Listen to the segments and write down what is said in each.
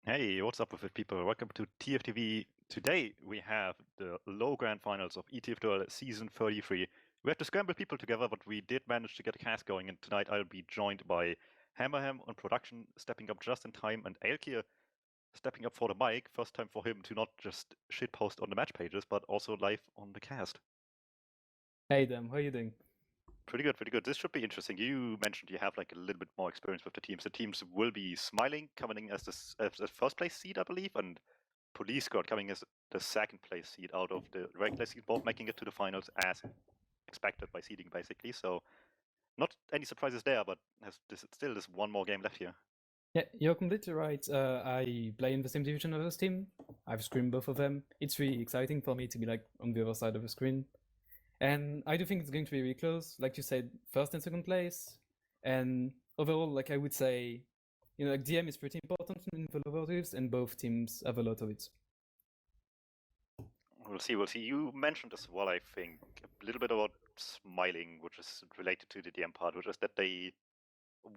Hey, what's up with it, people? Welcome to TFTV. Today we have the low grand finals of ETF2L Season 33. We have to scramble people together, but we did manage to get a cast going, and tonight I'll be joined by hamaham on production, stepping up just in time, and Aelkir stepping up for the mic. First time for him to not just shitpost on the match pages, but also live on the cast. Hey Dem, how are you doing? Pretty good, pretty good. This should be interesting. You mentioned you have like a little bit more experience with the teams. The teams will be Smiling coming in as the first place seed, I believe, and Police Squad coming as the second place seed out of the regular season, both making it to the finals as expected by seeding, basically. So not any surprises there, but still this one more game left here. Yeah, you're completely right. I play in the same division as this team. I've screened both of them. It's really exciting for me to be like on the other side of the screen. And I do think it's going to be really close. Like you said, first and second place. And overall, like I would say, like DM is pretty important in the lower divisions, and both teams have a lot of it. We'll see, we'll see. You mentioned as well, I think, a little bit about Smiling, which is related to the DM part, which is that they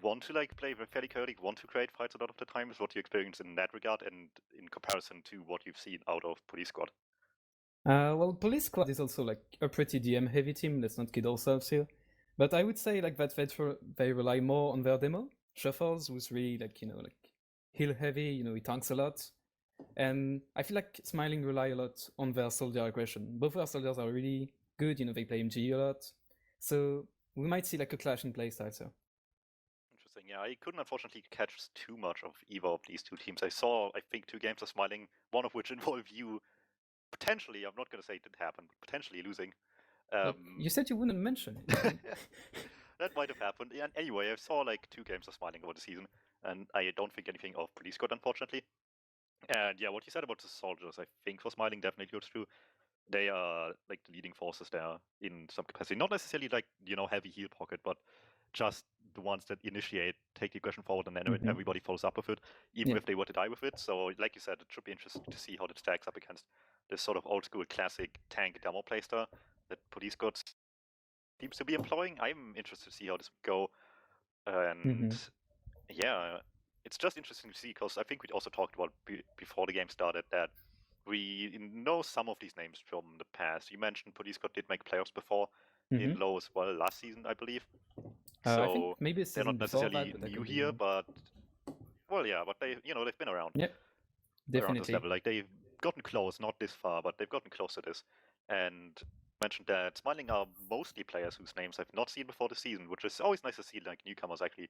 want to like play fairly chaotic, want to create fights a lot of the time. Is what you experience in that regard, and in comparison to what you've seen out of Police Squad. Well, Police Squad is also like a pretty DM heavy team. Let's not kid ourselves here. But I would say like that they rely more on their demo. Shuffles, who's really like heal heavy. He tanks a lot, and I feel like Smiling rely a lot on their soldier aggression. Both their soldiers are really good. They play MG a lot, so we might see like a clash in playstyles here. Interesting. Yeah, I couldn't unfortunately catch too much of either of these two teams. I saw, I think, 2 games of Smiling, one of which involved you potentially, I'm not going to say it did happen, but potentially losing. You said you wouldn't mention it. That might have happened. And anyway, I saw like 2 games of Smiling over the season, and I don't think anything of Police Squad, unfortunately. And yeah, what you said about the soldiers, I think for Smiling definitely goes true. They are like the leading forces there in some capacity. Not necessarily like, heavy heal pocket, but just the ones that initiate, take the aggression forward, and then everybody follows up with it, even if they were to die with it. So, like you said, it should be interesting to see how that stacks up against this sort of old school classic tank demo playstyle that Police Squad seems to be employing. I'm interested to see how this would go. And yeah, it's just interesting to see because I think we also talked about before the game started that we know some of these names from the past. You mentioned Police Squad did make playoffs before in low as well last season, I believe. So I think maybe they're not necessarily new here, but well, yeah, but they've been around. Yep, around this definitely. level. Like they've gotten close, not this far, but they've gotten close to this. And mentioned that Smiling are mostly players whose names I've not seen before the season, which is always nice to see, like newcomers actually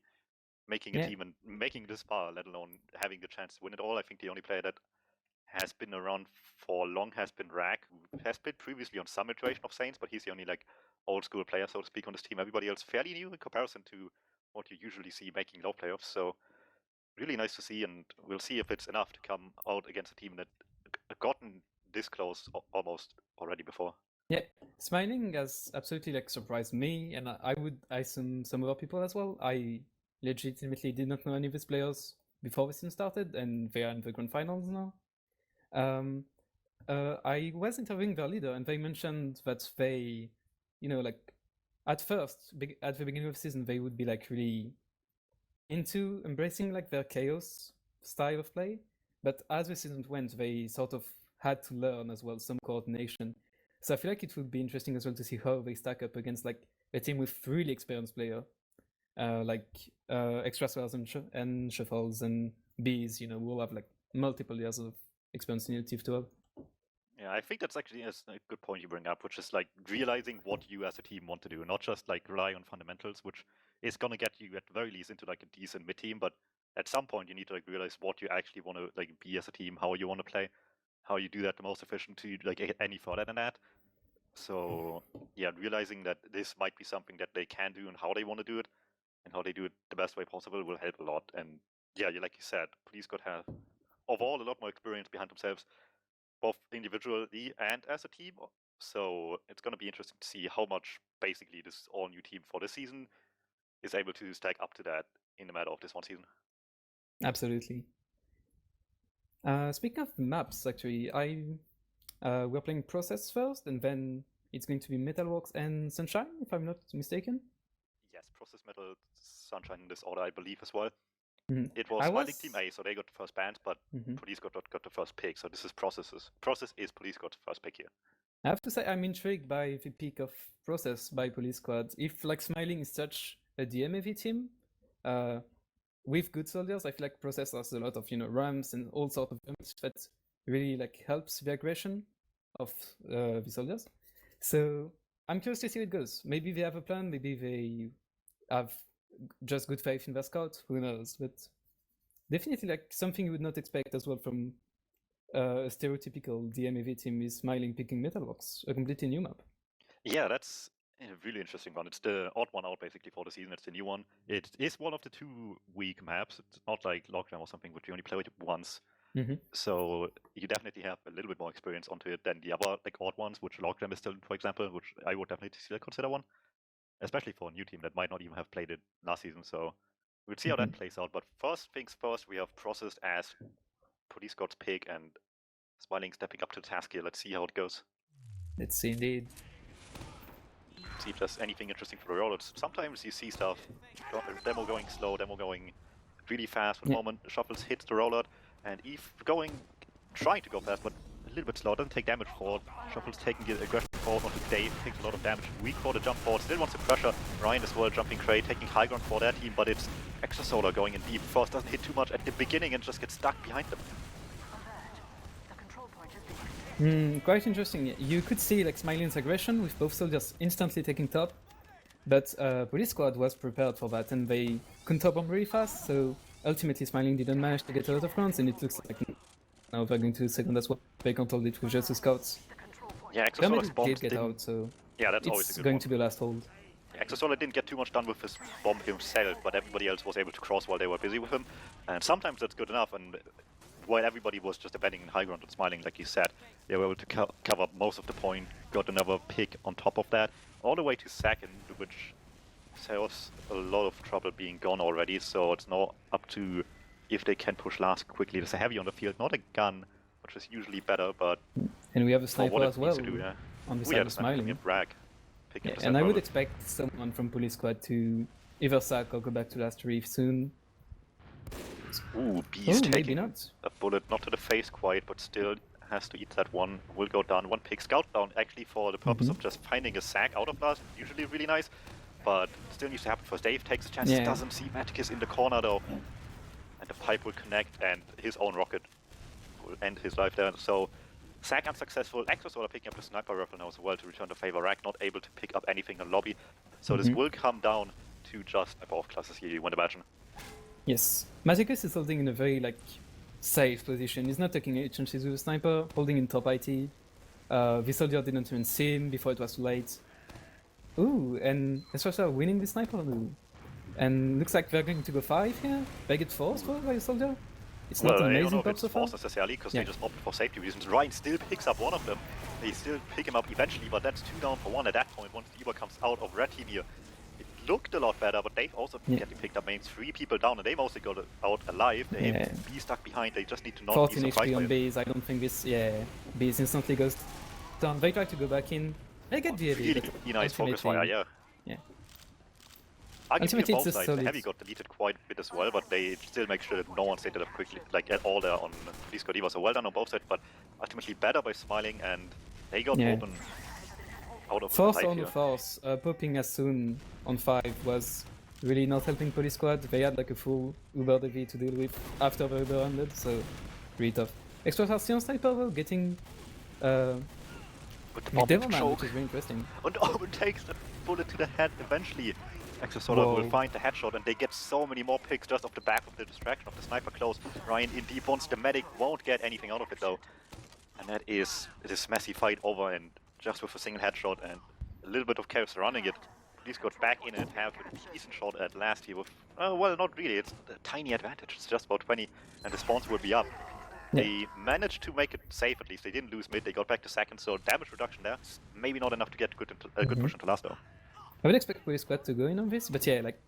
making a team and making this far, let alone having the chance to win it all. I think the only player that has been around for long has been Rag, who has been previously on some iteration of Saints, but he's the only like old school player, so to speak, on this team. Everybody else fairly new in comparison to what you usually see making low playoffs. So really nice to see, and we'll see if it's enough to come out against a team that gotten this close almost already before. Yeah, Smiling has absolutely like surprised me, and I would assume some other people as well. I legitimately did not know any of these players before the season started, and they are in the grand finals now. I was interviewing their leader, and they mentioned that they, like at first, at the beginning of the season, they would be like really into embracing like their chaos style of play, but as the season went, they sort of had to learn as well some coordination. So I feel like it would be interesting as well to see how they stack up against like a team with really experienced player, like extra swells and shuffles and bees, who will have like multiple years of experience in the TF2L. Yeah, I think that's actually a good point you bring up, which is like realizing what you as a team want to do, not just like rely on fundamentals, which is gonna get you at the very least into like a decent mid team, but at some point you need to like realize what you actually want to like be as a team, how you want to play, how you do that the most efficient to like get any further than that. So yeah, realizing that this might be something that they can do and how they want to do it and how they do it the best way possible will help a lot. And yeah, like you said, Police Squad have overall a lot more experience behind themselves, both individually and as a team. So it's going to be interesting to see how much basically this all new team for this season is able to stack up to that in the matter of this one season. Absolutely. Speaking of maps, actually, we're playing Process first, and then it's going to be Metalworks and Sunshine, if I'm not mistaken. Yes, Process Metal, Sunshine in this order, I believe as well. Mhm. It was I Smiling was- Team A, so they got the first band, but Mhm. Police got the first pick. So this is Processes. Process is Police got the first pick here. I have to say I'm intrigued by the pick of Process by Police Squad. If like Smiling is such a DMAV team, with good soldiers, I feel like Process has a lot of ramps and all sort of damage that really like helps the aggression of the soldiers. So I'm curious to see how it goes. Maybe they have a plan. Maybe they have just good faith in their scout. Who knows? But definitely like something you would not expect as well from a stereotypical DMAV team is Smiling picking Metalworks, a completely new map. Yeah, that's a really interesting one. It's the odd one out basically for the season. It's the new one. It is one of the 2 weak maps. It's not like Lockdown or something, which you only play it once. Mm-hmm. So you definitely have a little bit more experience onto it than the other like odd ones, which Lockdown is still, for example, which I would definitely still consider one, especially for a new team that might not even have played it last season. So we'll see how that plays out. But first things first, we have Processed as Police God's pick and Smiling stepping up to the task here. Let's see how it goes. Let's see indeed. See if there's anything interesting for the rollouts. Sometimes you see stuff, demo going slow, demo going really fast. For the moment, Shuffles hits the rollout, and Eve trying to go fast, but a little bit slow, doesn't take damage forward. Shuffles taking the aggression forward onto Dave, takes a lot of damage, weak for the jump forward, still wants to pressure. Ryan as well, jumping Cray, taking high ground for their team, but it's Extra Solar going in deep. First doesn't hit too much at the beginning and just gets stuck behind them. Quite interesting. You could see like Smiling's aggression with both soldiers instantly taking top, but Police Squad was prepared for that and they couldn't bomb really fast, so ultimately Smiling didn't manage to get a lot of rounds, and it looks like now they're going to the second as well. They controlled it with just the scouts. Yeah, Extra Solar's bombs did get out, so yeah, that's always a it's good going one. to be a last hold. Exosolar didn't get too much done with his bomb himself, but everybody else was able to cross while they were busy with him. And sometimes that's good enough, and while everybody was just abandoning high ground and Smiling, like you said, they were able to cover up most of the point, got another pick on top of that, all the way to second, which saves a lot of trouble being gone already, so it's now up to if they can push last quickly. There's a heavy on the field, not a gun, which is usually better, but and we have a for sniper what it as well needs to do, yeah. on the We side had a of sniper Smiling. Bragg. Yeah, and I would expect someone from Police Squad to either sack or go back to last reef soon. Ooh, Beast maybe taking not. a bullet, not to the face quite, but still has to eat that one. Will go down. One pick scout down actually for the purpose of just finding a sack out of last. Usually really nice, but still needs to happen first. Dave takes a chance, doesn't see Maticus in the corner though. And the pipe will connect and his own rocket will end his life there. So sack unsuccessful. Exosolar picking up the sniper rifle now as well to return the favor. Rack not able to pick up anything in lobby. So this will come down to just above classes here, you would imagine. Yes. Maticus is holding in a very like safe position. He's not taking any chances with a sniper, holding in top IT. The soldier didn't even see him before it was too late. Ooh, and Espresso winning the sniper. Ooh. And looks like they're going to go 5 here. They get forced by a soldier. It's not an I don't know amazing if pop it's so far. forced necessarily, because they just opted for safety reasons. Ryan still picks up one of them. They still pick him up eventually, but that's 2 down for 1 at that point once the Eber comes out of red team here. It looked a lot better, but they've also getting picked up. Means 3 people down, and they mostly got out alive. They have be stuck behind. They just need to not 14 be surprised HP by on it. base. I don't think this. Base instantly goes down. They try to go back in. They get the Really nice focus fire, yeah. Arguably on both sides, the heavy got deleted quite a bit as well, but they still make sure that no one stayed up quickly, like at all there on Police Squad Eva. So well done on both sides, but ultimately better by Smiling, and they got open out of force life on here. force. Popping as soon on 5 was really not helping Police Squad. They had like a full Uber DV to deal with after the Uber ended, so really tough. Extraterrestrial sniper though, getting with the bomb Devilman, which is very interesting. And Omen takes the bullet to the head eventually. Exosolar will find the headshot, and they get so many more picks just off the back of the distraction of the sniper close. Ryan in deep once the medic won't get anything out of it though. And that is this messy fight over, and just with a single headshot and a little bit of chaos surrounding it. Police got back in and have a decent shot at last here with, well, not really, it's a tiny advantage. It's just about 20, and the spawns will be up. They managed to make it safe at least. They didn't lose mid, they got back to second, so damage reduction there. Maybe not enough to get good push into last though. I would expect Police Squad to go in on this, but yeah, like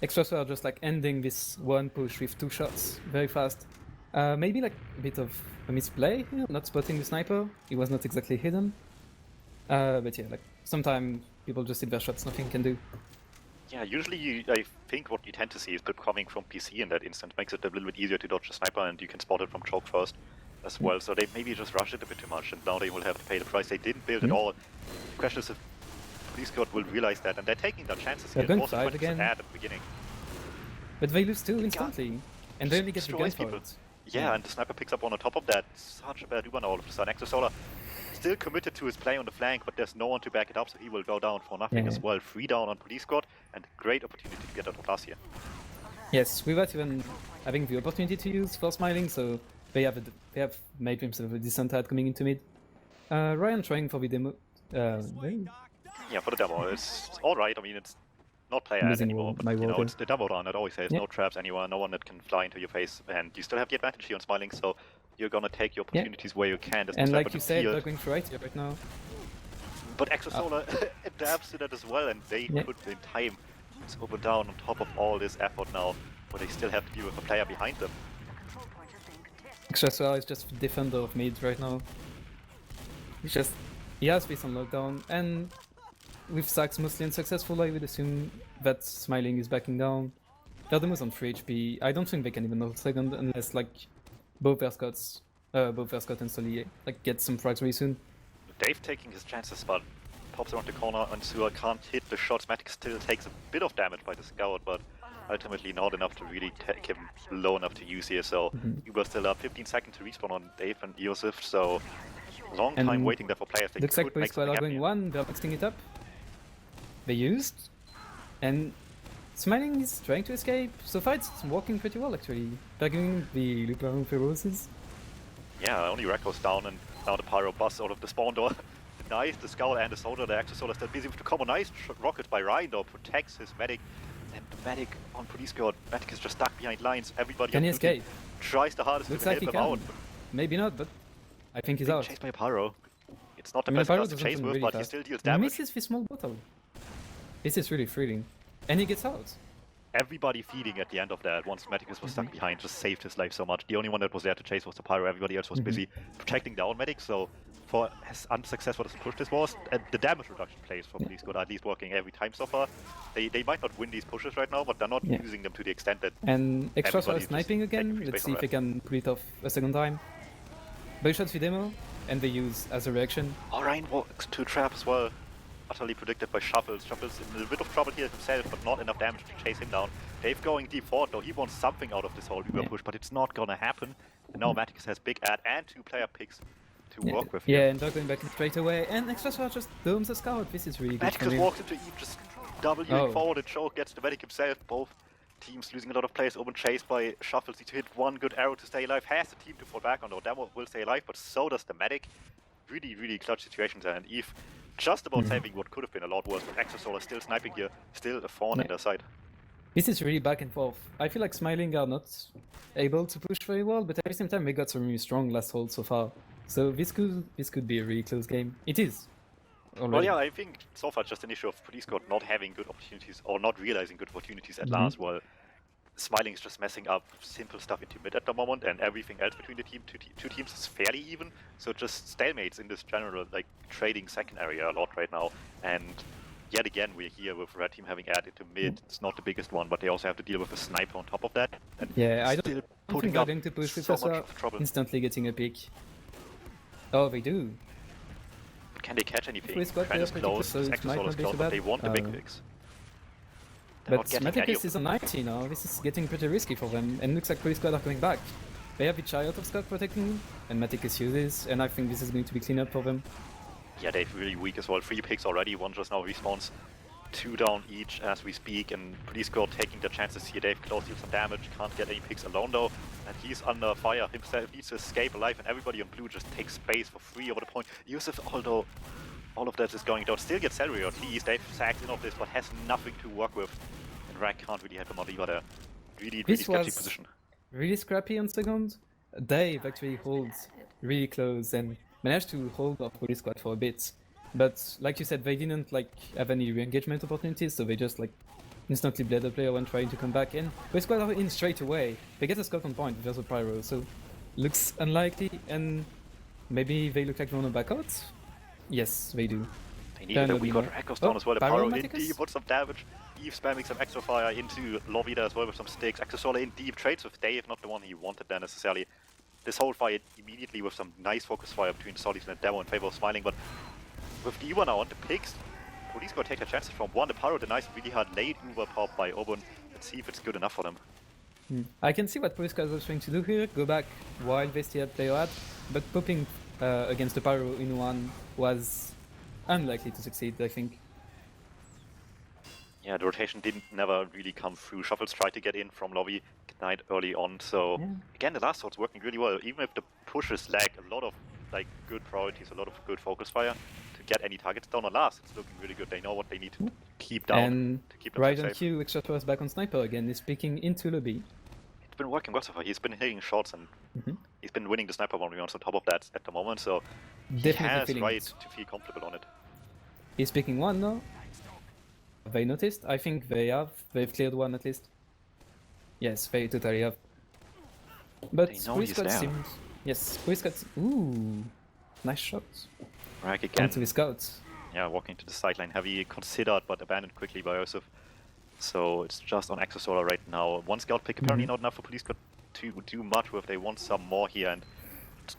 Extras are just like ending this one push with 2 shots very fast. Maybe like a bit of a misplay here, not spotting the sniper. He was not exactly hidden. But yeah, like sometimes people just hit their shots, nothing can do. Yeah, usually I think what you tend to see is people coming from PC in that instant makes it a little bit easier to dodge a sniper, and you can spot it from choke first as well. So they maybe just rushed it a bit too much, and now they will have to pay the price. They didn't build at all. The question is if Police Squad will realize that, and they're taking their chances They're here. going Also 5 20% again. at the beginning. But they lose 2 instantly, and they only get the gun destroys for people. it. Yeah, and the sniper picks up one on top of that. Such a bad Uber now all of a sudden. Exosolar still committed to his play on the flank, but there's no one to back it up, so he will go down for nothing as well. 3 down on Police Squad, and great opportunity to get out of class here. Yes, without even having the opportunity to use for smiling, so they have made themselves a decent ad coming into mid. Ryan trying for the demo. Yeah, for the demo, it's alright. I mean, it's not player ad Losing anymore, my but you know, water. it's the demo run. It always says no traps anywhere, no one that can fly into your face, and you still have the advantage here on smiling, so you're gonna take your opportunities where you can. There's And no like you said, they're going for right here right now. But Exosolar adapts to that as well, and they could in time. It's open down on top of all this effort now, but they still have to deal with a player behind them. Exosolar is just defender of mid right now. He has space on lockdown, and with Sax mostly unsuccessful, I would assume that smiling is backing down. They're the most on 3 HP. I don't think they can even hold second unless like both their Scots and Sully like get some frags very soon. Dave taking his chances, but pops around the corner, and Sewer can't hit the shots. Matic still takes a bit of damage by the scout, but ultimately not enough to really take him low enough to use here. So Uber still up 15 seconds to respawn on Dave and Eosif, so long time waiting there for players. They looks like Police Squad are going 1, they're mixing it up. They used, and Smiling is trying to escape. So far it's working pretty well actually. They're giving the loop around for roses. Yeah, only Rekko's down, and now the Pyro busts out of the spawn door. Nice, the Scout and the Soldier, the Exosolar still busy with the combo. Nice rocket by Ryan though, protects his medic. And the medic on Police Squad, medic is just stuck behind lines. Everybody can he escape? Tries the hardest Looks to like help he him can. out. Maybe not, but I think he's out. Chased by a Pyro. It's not the I mean, best Pyro class to does chase something with, really but fast. he still deals He damage. misses the small bottle. This is really thrilling. And he gets out. Everybody feeding at the end of that, once Medicus was stuck behind, just saved his life so much. The only one that was there to chase was the Pyro. Everybody else was busy protecting their own medic, so for as unsuccessful as the push this was, the damage reduction plays for Police Squad are at least working every time so far. They might not win these pushes right now, but they're not using them to the extent that... And extra sniping again, let's see if they can pull it off a second time. Bow shots the demo, and they use as a reaction. Ryan walks to trap as well. Utterly predicted by Shuffles. Shuffles in a bit of trouble here himself, but not enough damage to chase him down. Dave going default though, he wants something out of this whole Uber push, but it's not gonna happen. And now Maticus has big ad and 2 player picks to work with here. Yeah, and they're going back in straight away, and Extra just domes the scout. This is really good for Maticus me. walks into Eve, just Wing forward and choke, gets the medic himself. Both teams losing a lot of players. Open chase by Shuffles, need to hit one good arrow to stay alive. Has the team to fall back on though. Demo will stay alive, but so does the medic. Really, really clutch situations there, and Eve just about saving what could have been a lot worse, but Exosolar still sniping here, still a fawn in their side. This is really back and forth. I feel like Smiling are not able to push very well, but at the same time they got some really strong last hold so far. So this could be a really close game. It is. Already. Well, yeah, I think so far it's just an issue of Police Squad not having good opportunities or not realizing good opportunities at last, while Smiling is just messing up simple stuff into mid at the moment, and everything else between the two teams is fairly even. So just stalemates in this general like trading second area a lot right now. And yet again, we're here with Red Team having added to mid. It's not the biggest one, but they also have to deal with a sniper on top of that. And yeah, I don't think putting they're up going to push with so us much trouble. instantly getting a pick. Oh, they do. Can they catch anything? Trend is close, Exosolar is close, but they want the big picks. But Maticus is on 90 now. This is getting pretty risky for them, and looks like Police Squad are coming back. They have the Chariot of Scott protecting him, and Maticus uses, and I think this is going to be clean up for them. Yeah, they're really weak as well. 3 picks already, one just now respawns. 2 down each as we speak, and Police Squad taking their chances here. They've close deal some damage, can't get any picks alone though, and he's under fire himself, needs to escape alive, and everybody on blue just takes space for free over the point. Yusuf, although all of that is going down, still gets salary at least. They've sacked in of this, but has nothing to work with. And Rack can't really help him out either there. Really sketchy position. Really scrappy on second. Dave actually holds really close and managed to hold off Police Squad for a bit. But like you said, they didn't like have any re-engagement opportunities, so they just like instantly bled the player when trying to come back in. Police Squad are in straight away. They get a scout on point with a Pyro, so looks unlikely, and maybe they look like they want to back out? Yes, they do. They need it, we got Rekko's down as well. The Pyro in deep, put some damage. Eve spamming some extra fire into lobby there as well with some sticks. Exosolar in deep, trades with Dave, not the one he wanted there necessarily. This whole fight immediately with some nice focus fire between Solid and Demo in favor of Smiling, but with the Uber now on the picks, Police got to take their chances from one. The Pyro denies really hard late Uber pop by Obun. Let's see if it's good enough for them. I can see what Police was trying to do here, go back while they still had player ad, but popping against the Pyro in one was unlikely to succeed, I think. Yeah, the rotation didn't never really come through. Shuffles tried to get in from lobby, denied early on, so again the last sword's working really well. Even if the pushes lag a lot of like good priorities, a lot of good focus fire to get any targets down on last, it's looking really good. They know what they need to keep down and to keep them right safe. on cue, Extraterre's back on Sniper again, is peeking into lobby. It's been working well so far. He's been hitting shots and he's been winning the sniper 1v1s on top of that at the moment, so he has right to feel comfortable on it. He's picking one now. Have they noticed? I think they have. They've cleared one at least. Yes, they totally have. But Police Squad seems... Yes, Police Squad... Ooh, nice shots. Rack again. Onto the scouts. Yeah, walking to the sideline heavy, considered but abandoned quickly by Yosef. So it's just on Exosolar right now. One scout pick apparently not enough for Police Squad to do much with. They want some more here and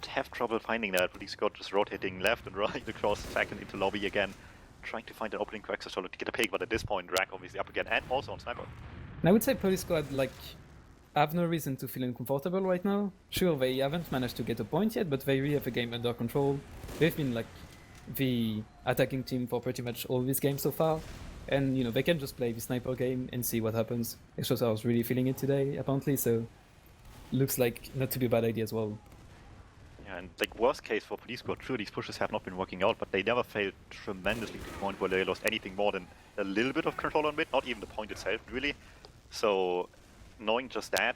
have trouble finding that. Police Squad just rotating left and right across second into lobby again, trying to find an opening for Exosolar to get a pick, but at this point Rack obviously up again and also on Sniper. And I would say Police Squad like have no reason to feel uncomfortable right now. Sure, they haven't managed to get a point yet, but they really have the game under control. They've been like the attacking team for pretty much all these games so far. And, you know, they can just play the sniper game and see what happens. Exosolar was really feeling it today, apparently, so looks like not to be a bad idea as well. Yeah, and like worst case for Police Squad, sure, these pushes have not been working out, but they never failed tremendously to the point where they lost anything more than a little bit of control on mid, not even the point itself, really. So, knowing just that,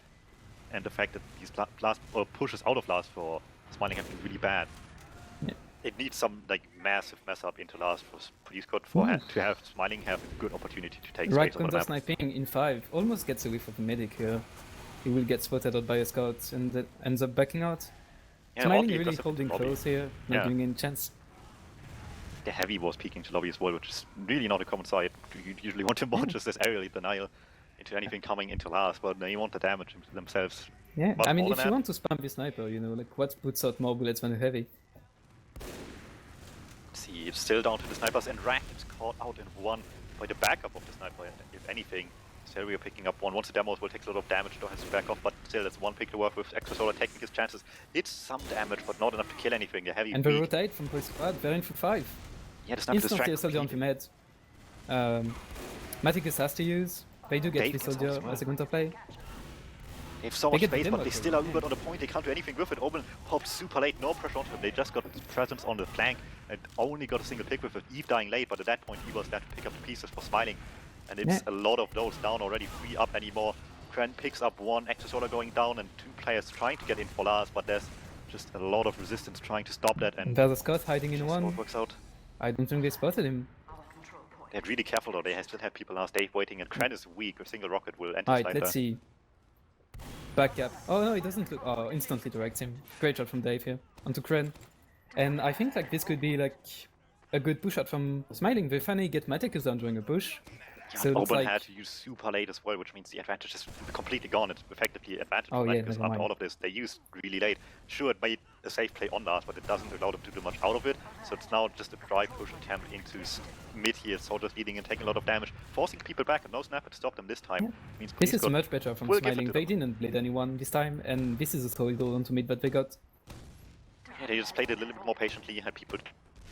and the fact that these last pushes out of last for Smiling have been really bad, it needs some like massive mess up into last for Police Squad to have Smiling have a good opportunity to take right, space on the map. sniping in 5 almost gets away from the medic here. He will get spotted out by a scout and that ends up backing out. Yeah, Smiling really holding close here, not giving any chance. The heavy was peeking to lobby as well, which is really not a common sight. You usually want to more just this aerial denial into anything coming into last, but they want the damage themselves. Yeah, I mean, if you want to spam the sniper, you know, like what puts out more bullets than a heavy? See, it's still down to the snipers, and Rack is caught out in one by the backup of the sniper, if anything. Serio picking up one. Once the demos will take a lot of damage, though has to back off, but still it's one pick to work with. Exosolar taking his chances. It's some damage, but not enough to kill anything. The heavy and the rotate from Police Squad, they're in for 5. Yeah, the sniper instantly a soldier on the med. Maticus has to use. They do get the soldier as a counterplay. They have so much space, but they still are Ubered on the point. They can't do anything with it. Omen popped super late, no pressure onto him. They just got presence on the flank and only got a single pick with it. Eve dying late, but at that point he was there to pick up the pieces for Smiling. And it's a lot of those down already, 3 up anymore. Kren picks up 1, Exosolar going down, and 2 players trying to get in for last, but there's just a lot of resistance trying to stop that. And there's a scout hiding in 1. Works out. I don't think they spotted him. They're really careful though, they still have people last. Dave waiting, and Kren is weak. A single rocket will enter Alright, let's see. Back up. Oh no, it doesn't look... Oh, instantly directs him. Great shot from Dave here. Onto Kren. And I think like this could be like a good push out from Smiling. They finally get Maticus down during a push. Yeah, so Oben had to use super late as well, which means the advantage is completely gone. It's effectively advantage for Maticus after all of this. They used really late. Sure, it made a safe play on last, but it doesn't allow them to do much out of it. So it's now just a dry push attempt into mid here. Soldiers leading and taking a lot of damage, forcing people back, and no snapper to stop them this time. Means this is much better from Smiling. They didn't bleed anyone this time, and this is a solid onto mid that they got. Yeah, they just played it a little bit more patiently, had people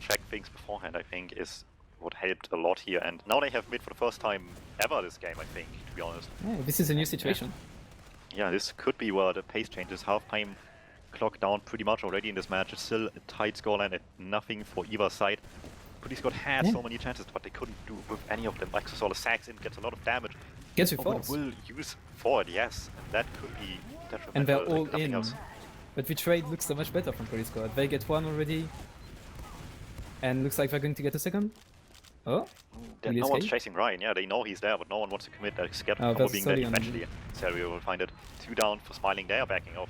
check things beforehand, I think, is what helped a lot here. And now they have mid for the first time ever this game, I think, to be honest. Yeah, this is a new situation. Yeah, this could be where the pace changes. Half time clock down pretty much already in this match. It's still a tight scoreline at nothing for either side. Police Squad had so many chances, but they couldn't do with any of them. Exosolar sacks in, gets a lot of damage. Gets you force. Will use forward, yes, and that could be detrimental. And they're all in. Else. But the trade looks so much better from Police Squad. They get 1 already. And looks like they're going to get a second. Oh, no one's chasing Ryan. Yeah, they know he's there, but no one wants to commit. They're scared of combo being there eventually. Serio will find it. 2 down for Smiling. They are backing off.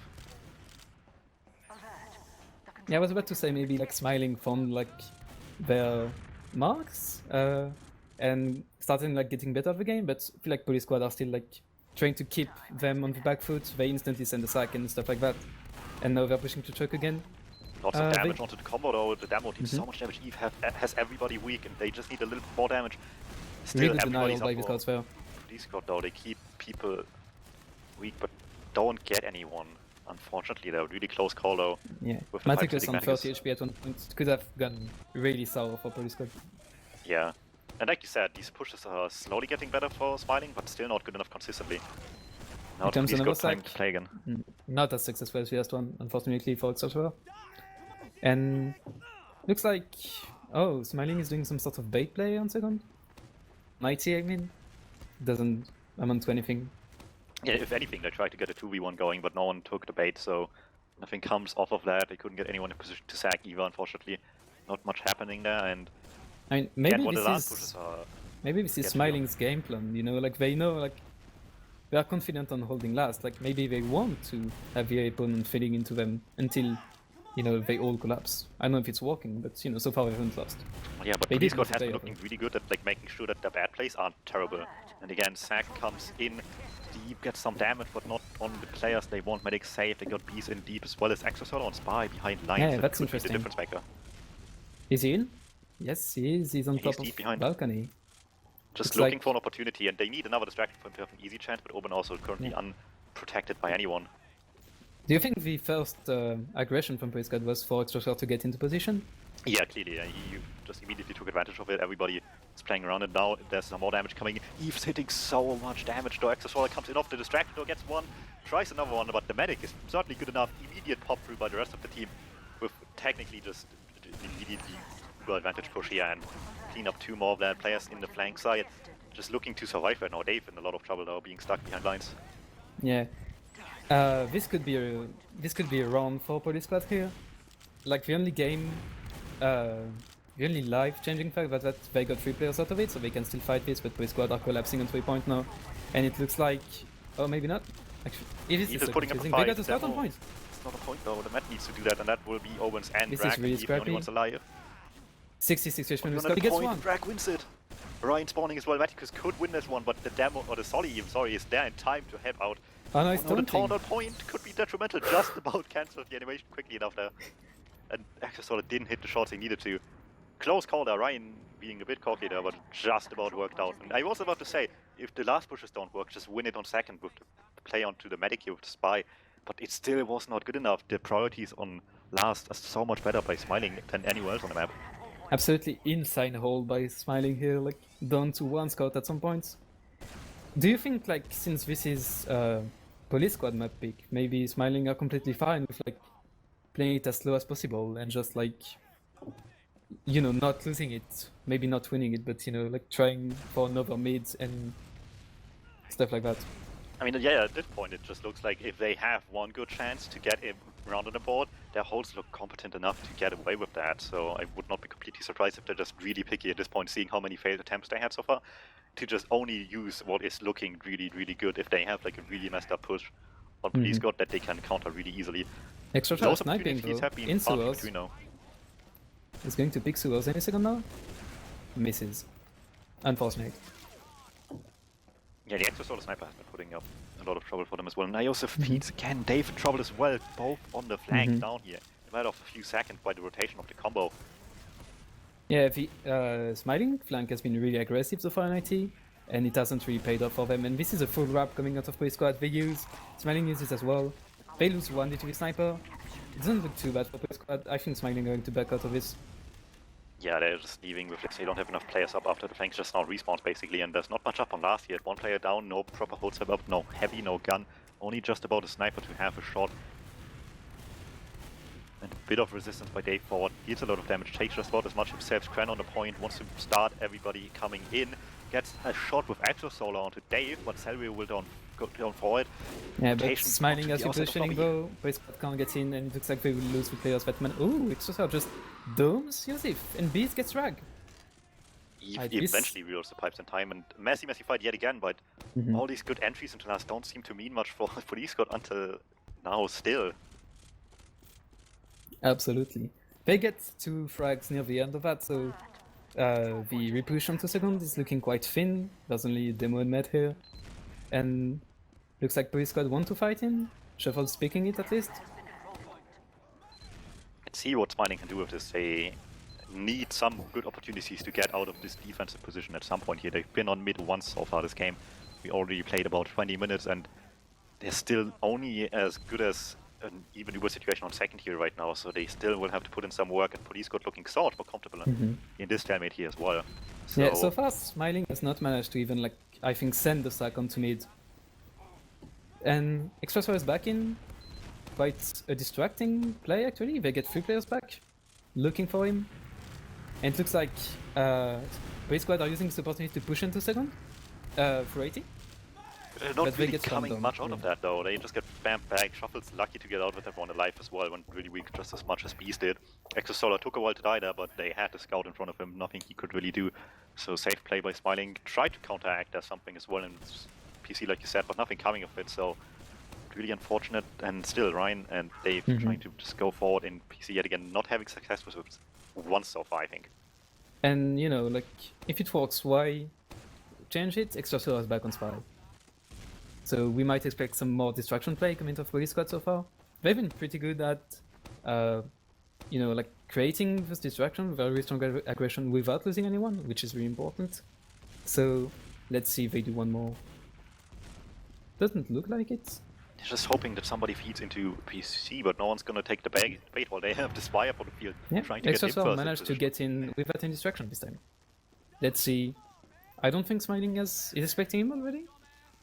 Yeah, I was about to say maybe like Smiling found like their marks. and starting like getting better at the game, but I feel like Police Squad are still like trying to keep them on the back foot. They instantly send a sack and stuff like that, and now they're pushing to choke again. Lots of they- damage onto the combo though. The demo deals so much damage. Eve has everybody weak, and they just need a little more damage. Still, Really good everybody's denial by up the for cards there. Police Squad though. They keep people weak, but don't get anyone. Unfortunately, they're really close call though. Yeah, With the Matic was on 30 Maticus. HP at one point. Could have gone really sour for Police Squad. Yeah, and like you said, these pushes are slowly getting better for Smiling, but still not good enough consistently. Now Here comes Police another got time sack. to play again. Not as successful as the last one, unfortunately for Exosuer. And looks like, oh, Smiling is doing some sort of bait play on second. Mighty, I mean, doesn't amount to anything. Yeah, if anything, they tried to get a 2v1 going, but no one took the bait, so nothing comes off of that. They couldn't get anyone in position to sack either, unfortunately. Not much happening there, and I mean, maybe again, what the this last is pushes are... maybe this is sketchy. Smiling's game plan. You know, like they know, like they are confident on holding last. Like maybe they want to have the opponent feeding into them until, you know, they all collapse. I don't know if it's working, but you know, so far they haven't lost. Yeah, but They Police did Squad lose the has been player, looking really good at like making sure that the bad plays aren't terrible. And again, Sack comes in deep, gets some damage, but not on the players they want. Medic safe, they got Bees in deep as well as Exosol on Spy behind lines. Yeah, that that's could be the interesting. difference maker. Is he in? Yes, he is. He's on He's top deep of behind. balcony. Just It's looking like- for an opportunity, and they need another distraction for him to have an easy chance, but Oben also currently unprotected by anyone. Do you think the first aggression from Police Squad was for Exosuer to get into position? Yeah, clearly, he just immediately took advantage of it. Everybody is playing around it now. There's some more damage coming in. Eve's hitting so much damage, though. Exosolar comes in off the distraction, though, gets one, tries another one, but the medic is certainly good enough. Immediate pop through by the rest of the team, with technically just immediately uber advantage push here and clean up two more of their players in the flank side. Just looking to survive right now. Dave in a lot of trouble, though, being stuck behind lines. Yeah. This could be a round for Police Squad here. Like the only game, the only life-changing fact was that they got 3 players out of it, so they can still fight this. But Police Squad are collapsing on 3 point now, and it looks like, oh maybe not. Actually, it is. Eve It's is so putting up a confusing. fight. They got a start on Demo- point. It's not a point, though. The Met needs to do that, and that will be Owen's and This Drag. is really Eve, the only scrappy. ones alive. 66 HP. On Police a Squad. He gets point, one. Drag wins it. Ryan spawning as well. Maticus could win this one, but the demo, or the Solly even, sorry, is there in time to help out. Oh no, it's Oh no, the taunting. taunt on point could be detrimental. Just about cancelled the animation quickly enough there. And Exosolar didn't hit the shots he needed to. Close call there, Ryan being a bit cocky there, but just about worked out. And I was about to say, if the last pushes don't work, just win it on second with the play onto the medic here with the Spy. But it still was not good enough. The priorities on last are so much better by Smiling than anywhere else on the map. Absolutely insane hold by Smiling here, like down to 1 scout at some points. Do you think, like, since this is Police Squad map pick, maybe Smiling are completely fine with like playing it as slow as possible and just like, you know, not losing it, maybe not winning it, but you know, like trying for another mid and stuff like that? I mean, yeah, at this point, it just looks like if they have one good chance to get him around on the board, their holds look competent enough to get away with that. So I would not be completely surprised if they're just really picky at this point, seeing how many failed attempts they had so far, to just only use what is looking really, really good if they have like a really messed up push on Police Squad that they can counter really easily. Extra shot Those sniping opportunities though, have been in far sewers. between now. He's going to pick sewers any second now. Misses. Unfortunate. Yeah, the Exosolar Sniper has been putting up a lot of trouble for them as well. Now Joseph Peets again, Dave in trouble as well, both on the flank down here. In a matter of a few seconds by the rotation of the combo. Yeah, the Smiling flank has been really aggressive so far in IT, and it hasn't really paid off for them. And this is a full wrap coming out of Police Squad. They use, Smiling uses as well. They lose 1 to the sniper. It doesn't look too bad for Police Squad. I think Smiling are going to back out of this. Yeah, they're just leaving with, like, they don't have enough players up after the flanks just now respawns basically, and there's not much up on last yet. 1 player down, no proper hold setup, no heavy, no gun, only just about a sniper to have a shot. And a bit of resistance by Dave forward, deals a lot of damage, takes just about as much himself. Scran on the point, wants to start everybody coming in, gets a shot with Exosolar onto Dave, but Selrio will go down forward. Yeah, but Rotation Smiling onto as the you're outside of positioning lobby. though, Police Squad can't get in, and it looks like they will lose the players that man. Ooh, Exosuer just domes Yosef, and Beast gets drag. He This- eventually reels the pipes in time, and messy fight yet again, but all these good entries into last don't seem to mean much for Police Squad until now still. Absolutely. They get 2 frags near the end of that, so The repush on 2 seconds is looking quite thin. There's only a demo and med here. And looks like Police Squad want to fight him. Shuffle's picking it at least. Let's see what Smiling can do with this. They need some good opportunities to get out of this defensive position at some point here. They've been on mid once so far this game. We already played about 20 minutes and they're still only as good as an even Uber situation on second here right now, so they still will have to put in some work, and Police Squad looking sort of comfortable in this stalemate here as well. So yeah, so far Smiling has not managed to even, like, I think send the sack onto mid. And Expressor is back in. Quite a distracting play actually. They get 3 players back, looking for him. And it looks like Police Squad are using this opportunity to push into second for 80. not But they really get coming slammed much down, out of that though. They just get bammed back. Shuffle's lucky to get out with everyone alive as well, went really weak just as much as Beast did. Exosolar took a while to die there, but they had the scout in front of him, nothing he could really do. So safe play by Smiling. Tried to counteract as something as well in PC like you said, but nothing coming of it, so really unfortunate. And still Ryan and Dave trying to just go forward in PC yet again, not having success with it once so far, I think. And you know, like, if it works, why change it? Extrasolar is back on Spy. So we might expect some more distraction play coming off Police Squad so far. They've been pretty good at, you know, like creating this distraction, very strong aggression without losing anyone, which is really important. So let's see if they do one more. Doesn't look like it. Just hoping that somebody feeds into PC, but no one's gonna take the bait while they have the spy up on the field. Yeah, Trying to get him Extrasolar first managed to position. get in without any distraction this time. Let's see. I don't think Smiling is expecting him already.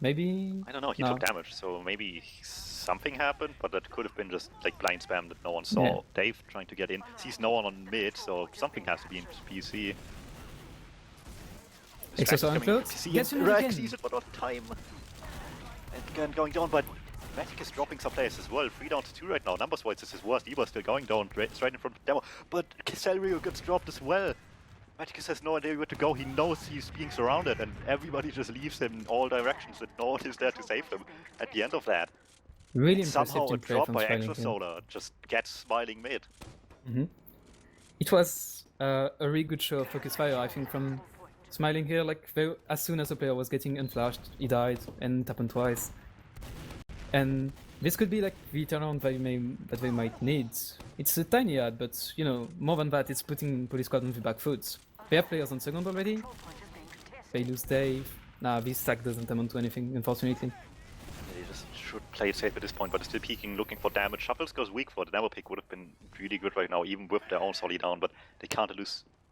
Maybe. I don't know, he took damage, so maybe something happened, but that could have been just like blind spam that no one saw. Yeah. Dave trying to get in, sees no one on mid, so something has to be in PC. Extrasolar uncloaked. Gets him again. Sees it, but not time. And again going down, but Matic is dropping some players as well. 3 down to 2 right now. Numbers wise, this is worse. Eber still going down, right in front of Demo, but Caselrio gets dropped as well. Maticus has no idea where to go. He knows he's being surrounded, and everybody just leaves him in all directions, and no one is there to save him at the end of that. Really And impressive somehow a team play drop from by Smiling. Extrasolar just gets Smiling mid. It was a really good show of focus fire, I think, from Smiling here. Like, as soon as the player was getting unflashed, he died, and it happened twice. And this could be like the turnaround that they might need. It's a tiny ad, but you know, more than that, it's putting Police Squad on the back foot. They have players on second already. They lose Dave. Nah, this stack doesn't amount to anything, unfortunately. They just should play it safe at this point, but still peeking, looking for damage. Shuffles goes weak for the Demo pick, would have been really good right now, even with their own Solly down, but they can't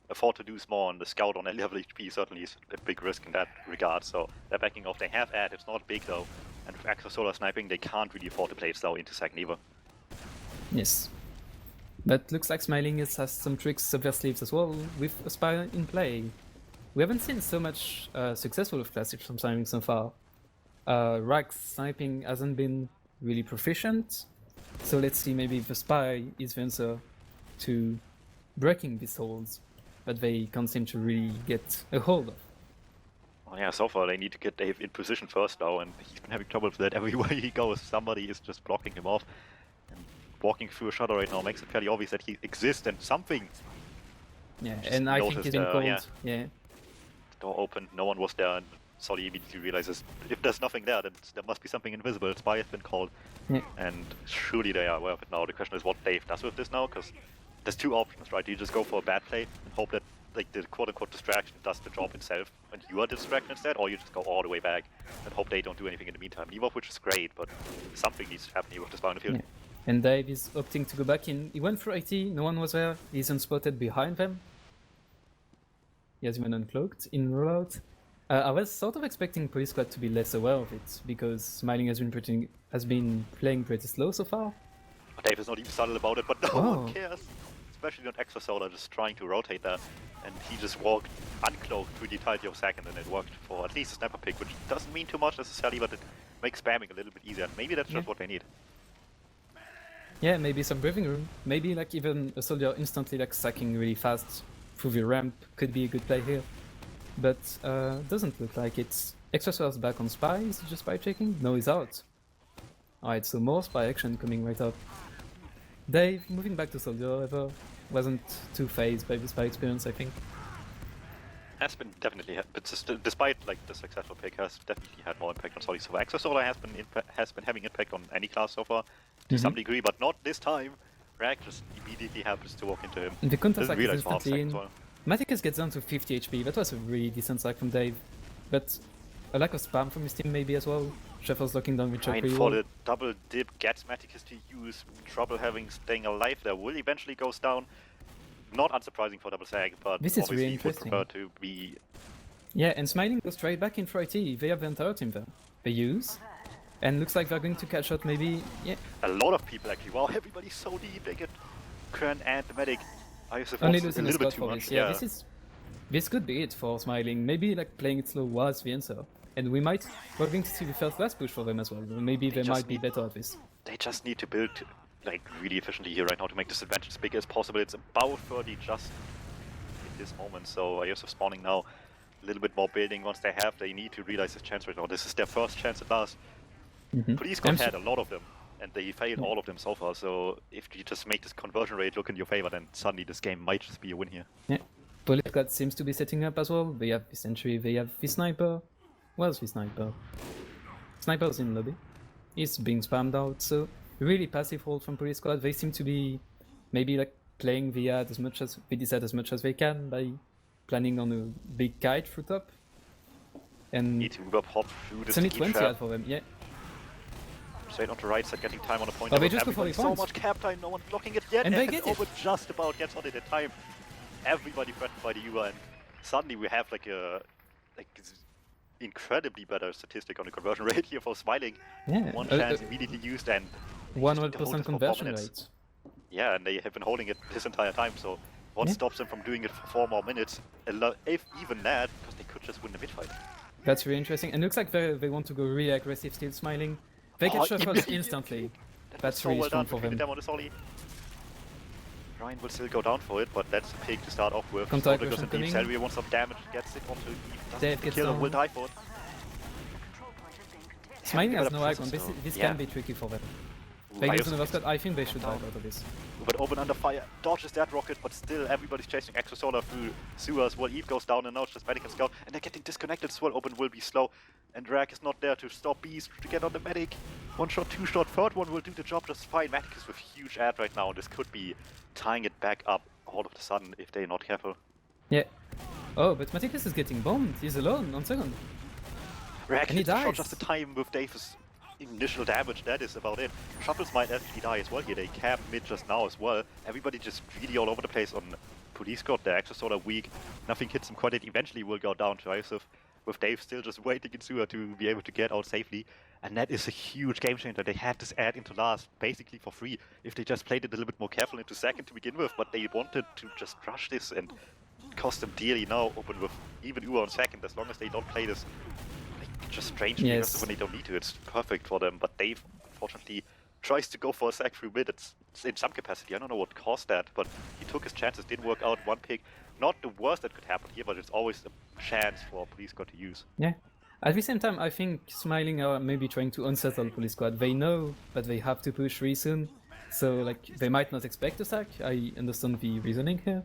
afford to lose more, and the scout on a level HP certainly is a big risk in that regard, so they're backing off. They have ad, it's not big though, and with Extrasolar sniping, they can't really afford to play it slow into second either. Yes. But looks like Smiling has some tricks up their sleeves as well, with Aspire in play. We haven't seen so much successful with classics from Smiling so far. Rax sniping hasn't been really proficient, so let's see maybe if the Spy is the answer to breaking these holds that they can't seem to really get a hold of. Well, yeah, so far they need to get Dave in position first now, and he's been having trouble with that everywhere he goes. Somebody is just blocking him off. And walking through a shadow right now makes it fairly obvious that he exists and something. Yeah, Just and I think noticed, he's been called. yeah. Door open, no one was there, and Solly immediately realizes if there's nothing there, then there must be something invisible. Spy has been called, and surely they are aware of it now. The question is what Dave does with this now, because there's 2 options, right? You just go for a bad play and hope that like the quote-unquote distraction does the job itself, and you are distracted instead, or you just go all the way back and hope they don't do anything in the meantime. Neither of which is great, but something needs to happen here with this bound field. Yeah. And Dave is opting to go back in. He went for 80, no one was there. He's unspotted behind them. He has been uncloaked in rollout. I was sort of expecting Police Squad to be less aware of it, because Smiling has been playing pretty slow so far. Dave is not even subtle about it, but no one cares. Especially not Extrasolar just trying to rotate there. And he just walked uncloaked through the entirety of a second, and it worked for at least a sniper pick, which doesn't mean too much necessarily, but it makes spamming a little bit easier. Maybe that's just what they need. Yeah, maybe some breathing room. Maybe like even a soldier instantly like sacking really fast through the ramp could be a good play here. But doesn't look like it. Extrasolar's back on Spy. Is he just spy checking? No, he's out. Alright, so more spy action coming right up. Dave moving back to soldier, however, wasn't too phased by the spy experience, I think. Has been definitely, but despite like the successful pick, has definitely had more impact on Solly. So Exosolar has been having impact on any class so far to some degree, but not this time. Rag just immediately happens to walk into him. The counter Doesn't sack is realize for half a instantly second in. as well. Maticus gets down to 50 HP. That was a really decent sack from Dave. But a lack of spam from his team maybe as well. Shuffle's locking down with Chuck Ryan pretty for well. the double dip gets Maticus to use. Trouble having staying alive there. Will eventually goes down. Not unsurprising for double sag, but This is obviously really would interesting. prefer to be. Yeah, and Smiling goes straight back in for IT. They have the entire team there. They use. And looks like they're going to catch out maybe. Yeah. A lot of people actually. Wow, everybody's so deep. They get Kern and the medic. I just Only a losing a little bit spot too for much. this. Yeah, this could be it for Smiling. Maybe like playing it slow was the answer. And we're going to see the first last push for them as well. Maybe they might be better at this. They just need to build like really efficiently here right now to make this advantage as big as possible. It's about 30 just in this moment. So IOSF spawning now. A little bit more building once they need to realize this chance right now. This is their first chance at last. Police got had a lot of them, and they failed all of them so far. So if you just make this conversion rate look in your favor, then suddenly this game might just be a win here. Yeah. Police God seems to be setting up as well. They have the sentry, they have the sniper. Where's the sniper? Sniper's in lobby. He's being spammed out, so really passive hold from Police Squad. They seem to be maybe like playing the ad as much as they can by planning on a big kite through top. And need to Uber pop through this. It's only 20 ad for them, yeah. Straight onto right side, getting time on a point. Oh, they just go for the so points. much cap time, no one's blocking it yet. And they get it. Just about gets on it in time. Everybody threatened by the Uber, and suddenly we have like a incredibly better statistic on the conversion rate here for Smiling. Yeah. One chance immediately used and 100% conversion rate. Yeah, and they have been holding it this entire time, so what stops them from doing it for 4 more minutes? If even that, because they could just win the mid fight. That's really interesting. And looks like they want to go really aggressive, still Smiling. They get shuffled instantly. That's so really well strong done for them. On the Solly. Ryan will still go down for it, but that's a pick to start off with. Contact goes in deep. Salvia wants some damage, gets it onto Eve, Dave gets kill down. and will die for it. Smiling has no icon. This can be tricky for them. They use another Scott. I think they should die out of this. But open under fire, dodges that rocket, but still everybody's chasing Exosolar through sewers while Eve goes down and now it's just Medic and Scout, and they're getting disconnected as well. Open will be slow, and Drag is not there to stop Beast to get on the Medic. One shot, two shot, third one will do the job just fine. Medic is with huge ad right now, and this could be tying it back up all of a sudden if they're not careful. Yeah. Oh, but Maticus is getting bombed. He's alone on second. Rag and he dies. Shot just the time with Dave's initial damage, that is about it. Shuttles might actually die as well here. They cap mid just now as well. Everybody just really all over the place on Police Squad. They're actually sort of weak. Nothing hits them quite yet. Eventually will go down to Isif, with Dave still just waiting in sewer to be able to get out safely. And that is a huge game changer. They had this ad into last basically for free if they just played it a little bit more careful into second to begin with, but they wanted to just rush this and cost them dearly now. Open with even Uber on second, as long as they don't play this just strangely aggressive when they don't need to. It's perfect for them, but Dave unfortunately tries to go for a sack through mid. It's in some capacity. I don't know what caused that, but he took his chances, didn't work out. One pick, not the worst that could happen here, but it's always a chance for Police Squad to use. Yeah. At the same time, I think Smiling are maybe trying to unsettle Police Squad. They know that they have to push really soon, so like they might not expect a sack. I understand the reasoning here,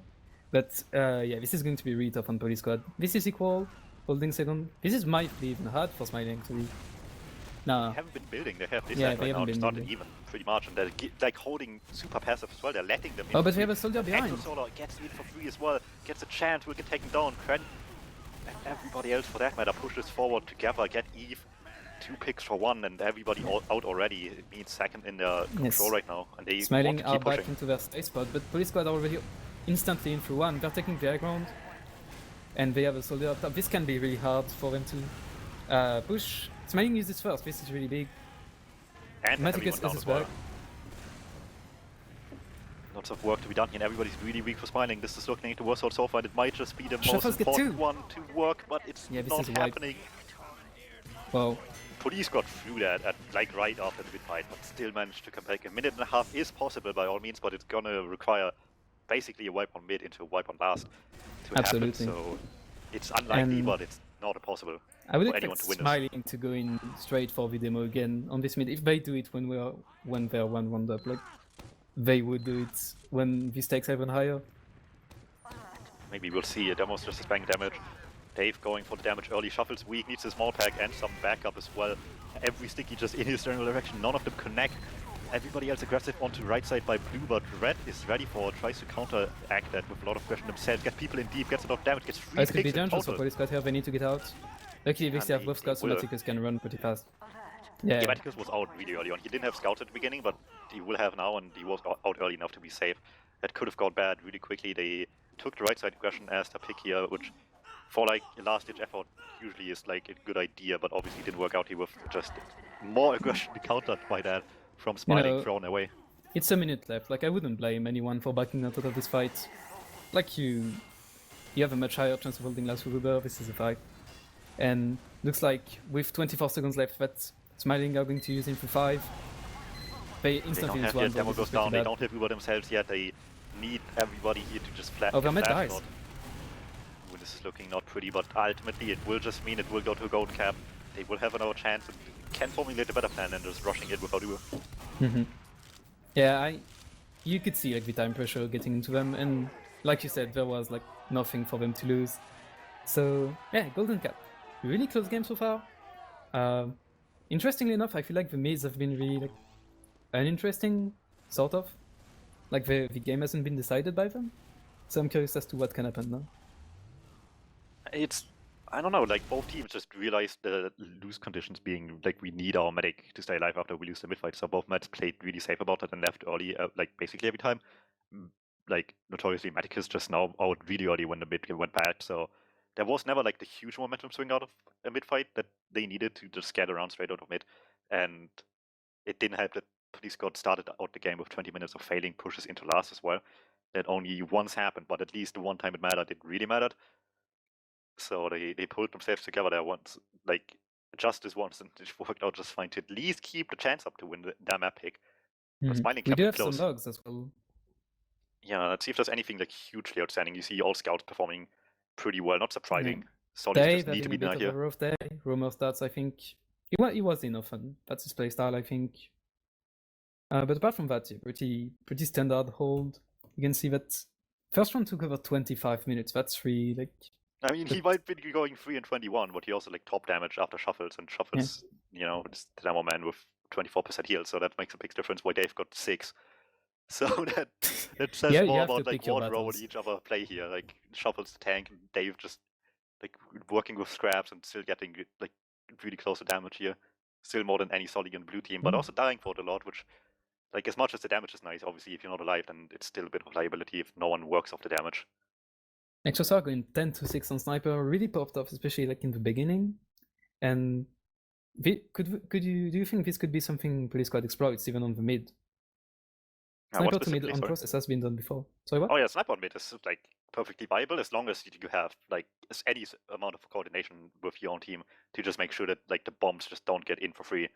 but yeah, this is going to be really tough on Police Squad. This is equal. Holding second. This might be even hard for Smiling actually. Nah. They haven't been building. They have this yeah, right they haven't now. been It's not building. even pretty much, and they're like holding super passive as well. They're letting them in. Oh, but we have a soldier behind. Exosolar gets in for free as well. Gets a chance. Will get taken down. Kren and everybody else for that matter pushes forward together. Get Eve. 2 picks for 1, and everybody out already. It means second in their control right now, and they Smiling want to are keep back pushing. into their safe spot, but Police Squad are already instantly in through 1. They're taking the high ground. And they have a soldier up top. This can be really hard for them to push. Smiling uses first. This is really big. And Maticus is back. Lots of work to be done here, and everybody's really weak for Smiling. This is looking into worse so far. It might just be the Shuffles most get important 2. one to work, but it's not happening. Wow. Police got through that at like right after the mid fight, but still managed to come back. A minute and a half is possible by all means, but it's gonna require basically a wipe on mid into a wipe on last to happen. So it's unlikely, but it's not impossible. I would for anyone expect to win Smiling to go in straight for the demo again on this mid. If they do it when they're 1-1 up, like they would do it when the stakes are even higher. Maybe we'll see a Demo's just as bang damage. Dave going for the damage early, Shuffle's weak, needs a small pack and some backup as well. Every sticky just in his general direction, none of them connect. Everybody else aggressive onto right side by blue, but red is ready for it, tries to counteract that with a lot of aggression themselves, get people in deep, gets a lot of damage, gets 3 This could be picks in dangerous for total. Police Squad here, they need to get out. Luckily, if they have both scouts, so will. Maticus can run pretty fast. Yeah, Maticus was out really early on. He didn't have scouts at the beginning, but he will have now, and he was out early enough to be safe. That could have got bad really quickly. They took the right side aggression as the pick here, which for like a last-ditch effort usually is like a good idea, but obviously didn't work out here with just more aggression countered by that from Smiling thrown away. It's a minute left. Like, I wouldn't blame anyone for backing out of this fight. Like, you have a much higher chance of holding last Uber. This is a fight. And looks like with 24 seconds left, that Smiling are going to use him for 5. They instantly don't have one. yet, Demo goes down, they don't have Uber themselves yet, they need everybody here to just flat. Oh, their mid dies. Ooh, this is looking not pretty, but ultimately it will just mean it will go to a golden cap. They will have another chance and can formulate a better plan than just rushing it without Uber. Yeah, you could see like the time pressure getting into them, and like you said, there was like nothing for them to lose. So yeah, golden cap. Really close game so far. Interestingly enough, I feel like the mids have been really like uninteresting, sort of. Like the game hasn't been decided by them. So I'm curious as to what can happen now. I don't know, like both teams just realized the lose conditions being like we need our medic to stay alive after we lose the mid fight. So both meds played really safe about it and left early, like basically every time. Like notoriously, Maticus just now out really early when the mid went bad. So there was never like the huge momentum swing out of a mid fight that they needed to just get around straight out of mid, and it didn't help that Police got started out the game with 20 minutes of failing pushes into last as well. That only once happened, but at least the one time it mattered, it really mattered. So they pulled themselves together there once, like just this once, and it worked out just fine to at least keep the chance up to win their map pick. Smiling we kept do it have close. some logs as well. Yeah, let's see if there's anything like hugely outstanding. You see all scouts performing pretty well, not surprising. Yeah. Dave just need to be denied here. A rough day. Romer starts, I think. He was enough, and that's his playstyle, I think. But apart from that, yeah, pretty standard hold. You can see that first one took over 25 minutes. That's really like. I mean, he might be going 3 and 21, but he also like top damage after shuffles, and shuffles, you know, just the demo man with 24% heal, so that makes a big difference. Why Dave got 6. So that says more about like what role each other play here. Like Shuffle's the tank, and Dave just like working with scraps and still getting like really close to damage here. Still more than any Soligan blue team, but also dying for it a lot, which like as much as the damage is nice, obviously if you're not alive then it's still a bit of liability if no one works off the damage. Exosaur going 10-6 on Sniper really popped off, especially like in the beginning. And do you think this could be something Police Squad exploits even on the mid? Sniper to mid on process has been done before. Sorry, what? Oh yeah, Sniper on mid is like perfectly viable as long as you have like any amount of coordination with your own team to just make sure that like the bombs just don't get in for free.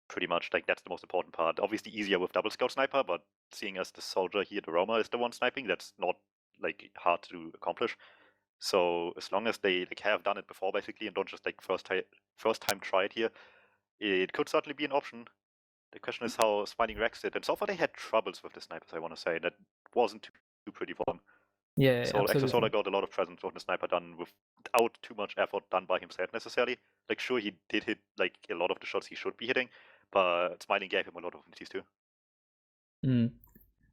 Pretty much, like that's the most important part. Obviously easier with double scout sniper, but seeing as the soldier here, the Roma is the one sniping, that's not like hard to accomplish. So as long as they like have done it before basically and don't just like first time try it here, it could certainly be an option. The question is how Smiling Rex did, and so far they had troubles with the snipers, I want to say. That wasn't too pretty for them. Yeah, so Exosolar got a lot of presence with the sniper done without too much effort done by himself necessarily. Like sure he did hit like a lot of the shots he should be hitting, but Smiling gave him a lot of opportunities too.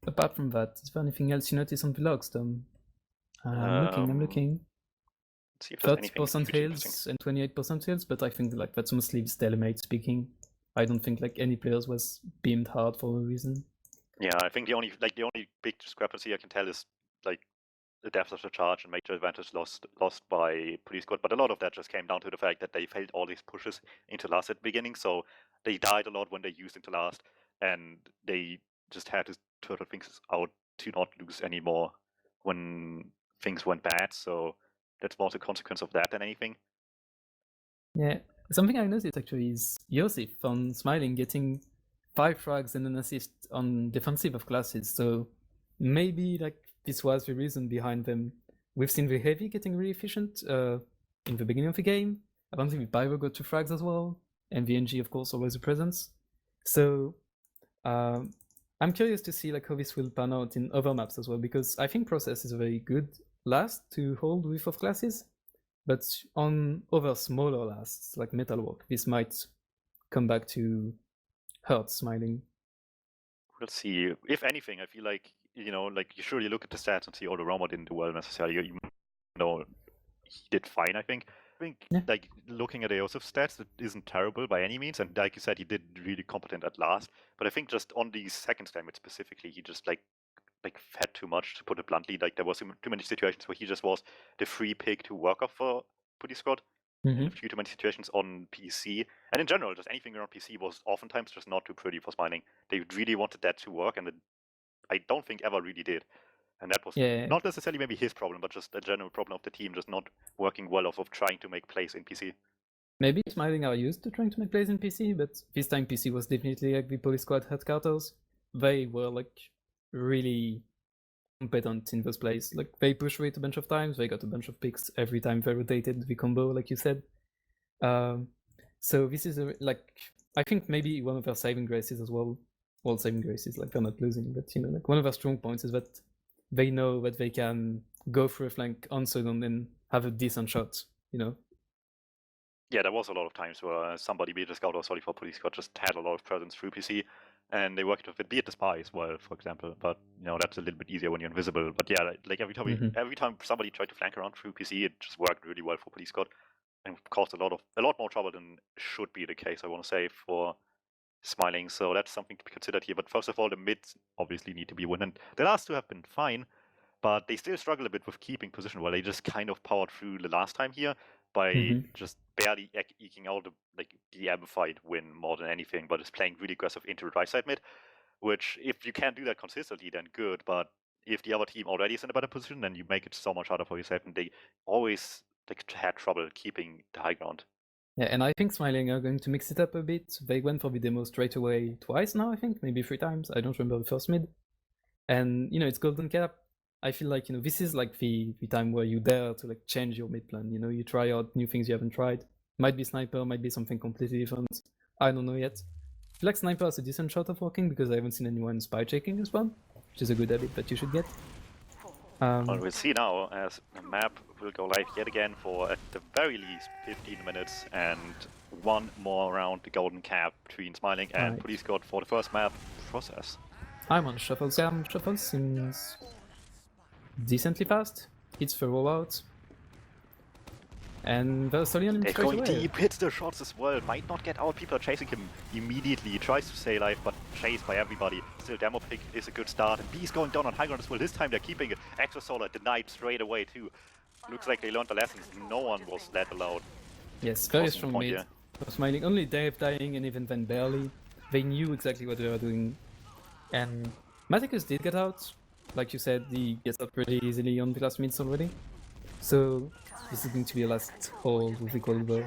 Apart from that, is there anything else you notice on the logs, Tom? I'm looking. See if there's 30% heals and 28% heals, but I think like that's mostly Stalemate speaking. I don't think like any players was beamed hard for a reason. Yeah, I think the only big discrepancy I can tell is like the depth of the charge and major advantage lost by Police Squad, but a lot of that just came down to the fact that they failed all these pushes into last at the beginning, so they died a lot when they used into last, and they just had to turtle things out to not lose anymore when things went bad, so that's more the consequence of that than anything. Yeah, something I noticed actually is Yosef on Smiling getting 5 frags and an assist on defensive of classes, so maybe like this was the reason behind them. We've seen the Heavy getting really efficient in the beginning of the game. Apparently the Pyro got 2 frags as well, and the NG of course always a presence. So I'm curious to see like how this will pan out in other maps as well, because I think Process is a very good last to hold with of classes. But on other smaller lasts, like Metalwork, this might come back to hurt Smiling. We'll see. If anything, I feel like, like you surely look at the stats and see, oh, the Roma didn't do well necessarily. Even though he did fine, I think. Yeah. Like looking at Aosif's stats, it isn't terrible by any means, and like you said, he did really competent at last. But I think just on the second damage specifically, he just like fed too much, to put it bluntly. Like there was too many situations where he just was the free pick to work off for Police Squad. In a few too many situations on PC, and in general, just anything around PC was oftentimes just not too pretty for Smiling. They really wanted that to work, and I don't think ever really did. And that was not necessarily maybe his problem, but just a general problem of the team just not working well off of trying to make plays in PC. Maybe Smiling are used to trying to make plays in PC, but this time PC was definitely like the Police Squad headquarters. They were like really competent in those plays. Like they pushed rate a bunch of times, they got a bunch of picks every time they rotated the combo, like you said. So this is like I think maybe one of their saving graces as well. Well, saving graces, like they're not losing, but like one of their strong points is that they know that they can go through a flank on Sodom and have a decent shot, Yeah, there was a lot of times where somebody, be it a scout or solely for Police Squad, just had a lot of presence through PC, and they worked with it, be it the spy as well, for example. But that's a little bit easier when you're invisible. But yeah, like every time somebody tried to flank around through PC, it just worked really well for Police Squad, and caused a lot more trouble than should be the case, I want to say, for Smiling. So that's something to be considered here. But first of all, the mids obviously need to be win, and the last two have been fine, but they still struggle a bit with keeping position. Well, they just kind of powered through the last time here by just barely eking out the amplified win more than anything, but is playing really aggressive into the right side mid, which if you can't do that consistently, then good. But if the other team already is in a better position, then you make it so much harder for yourself, and they always had trouble keeping the high ground. Yeah, and I think Smiling are going to mix it up a bit. They went for the demo straight away twice now, I think, maybe 3 times. I don't remember the first mid. And it's Golden Cap. I feel like this is like the time where you dare to like change your mid plan. You try out new things you haven't tried. Might be Sniper, might be something completely different. I don't know yet. I feel like Sniper has a decent shot of working because I haven't seen anyone spy checking as well, which is a good habit that you should get. Well, we'll see now as the map will go live yet again for at the very least 15 minutes and one more round the Golden Cap between Smiling and Police Squad for the first map process. I'm on Shuffle. Shuffle seems decently fast. Hits the rollout. And there's Solion They're going deep, hits the shots as well, might not get out, people are chasing him immediately, he tries to stay alive, but chased by everybody. Still, demo pick is a good start, and B's going down on high ground as well. This time they're keeping it. Extra Solar denied straight away too. Looks like they learned the lessons, no one was that allowed. Yes, very strong mid. Smiling, only Dave dying, and even then barely. They knew exactly what they were doing. And Maticus did get out. Like you said, he gets out pretty easily on the last mids already. So this is going to be a last hold with equal though.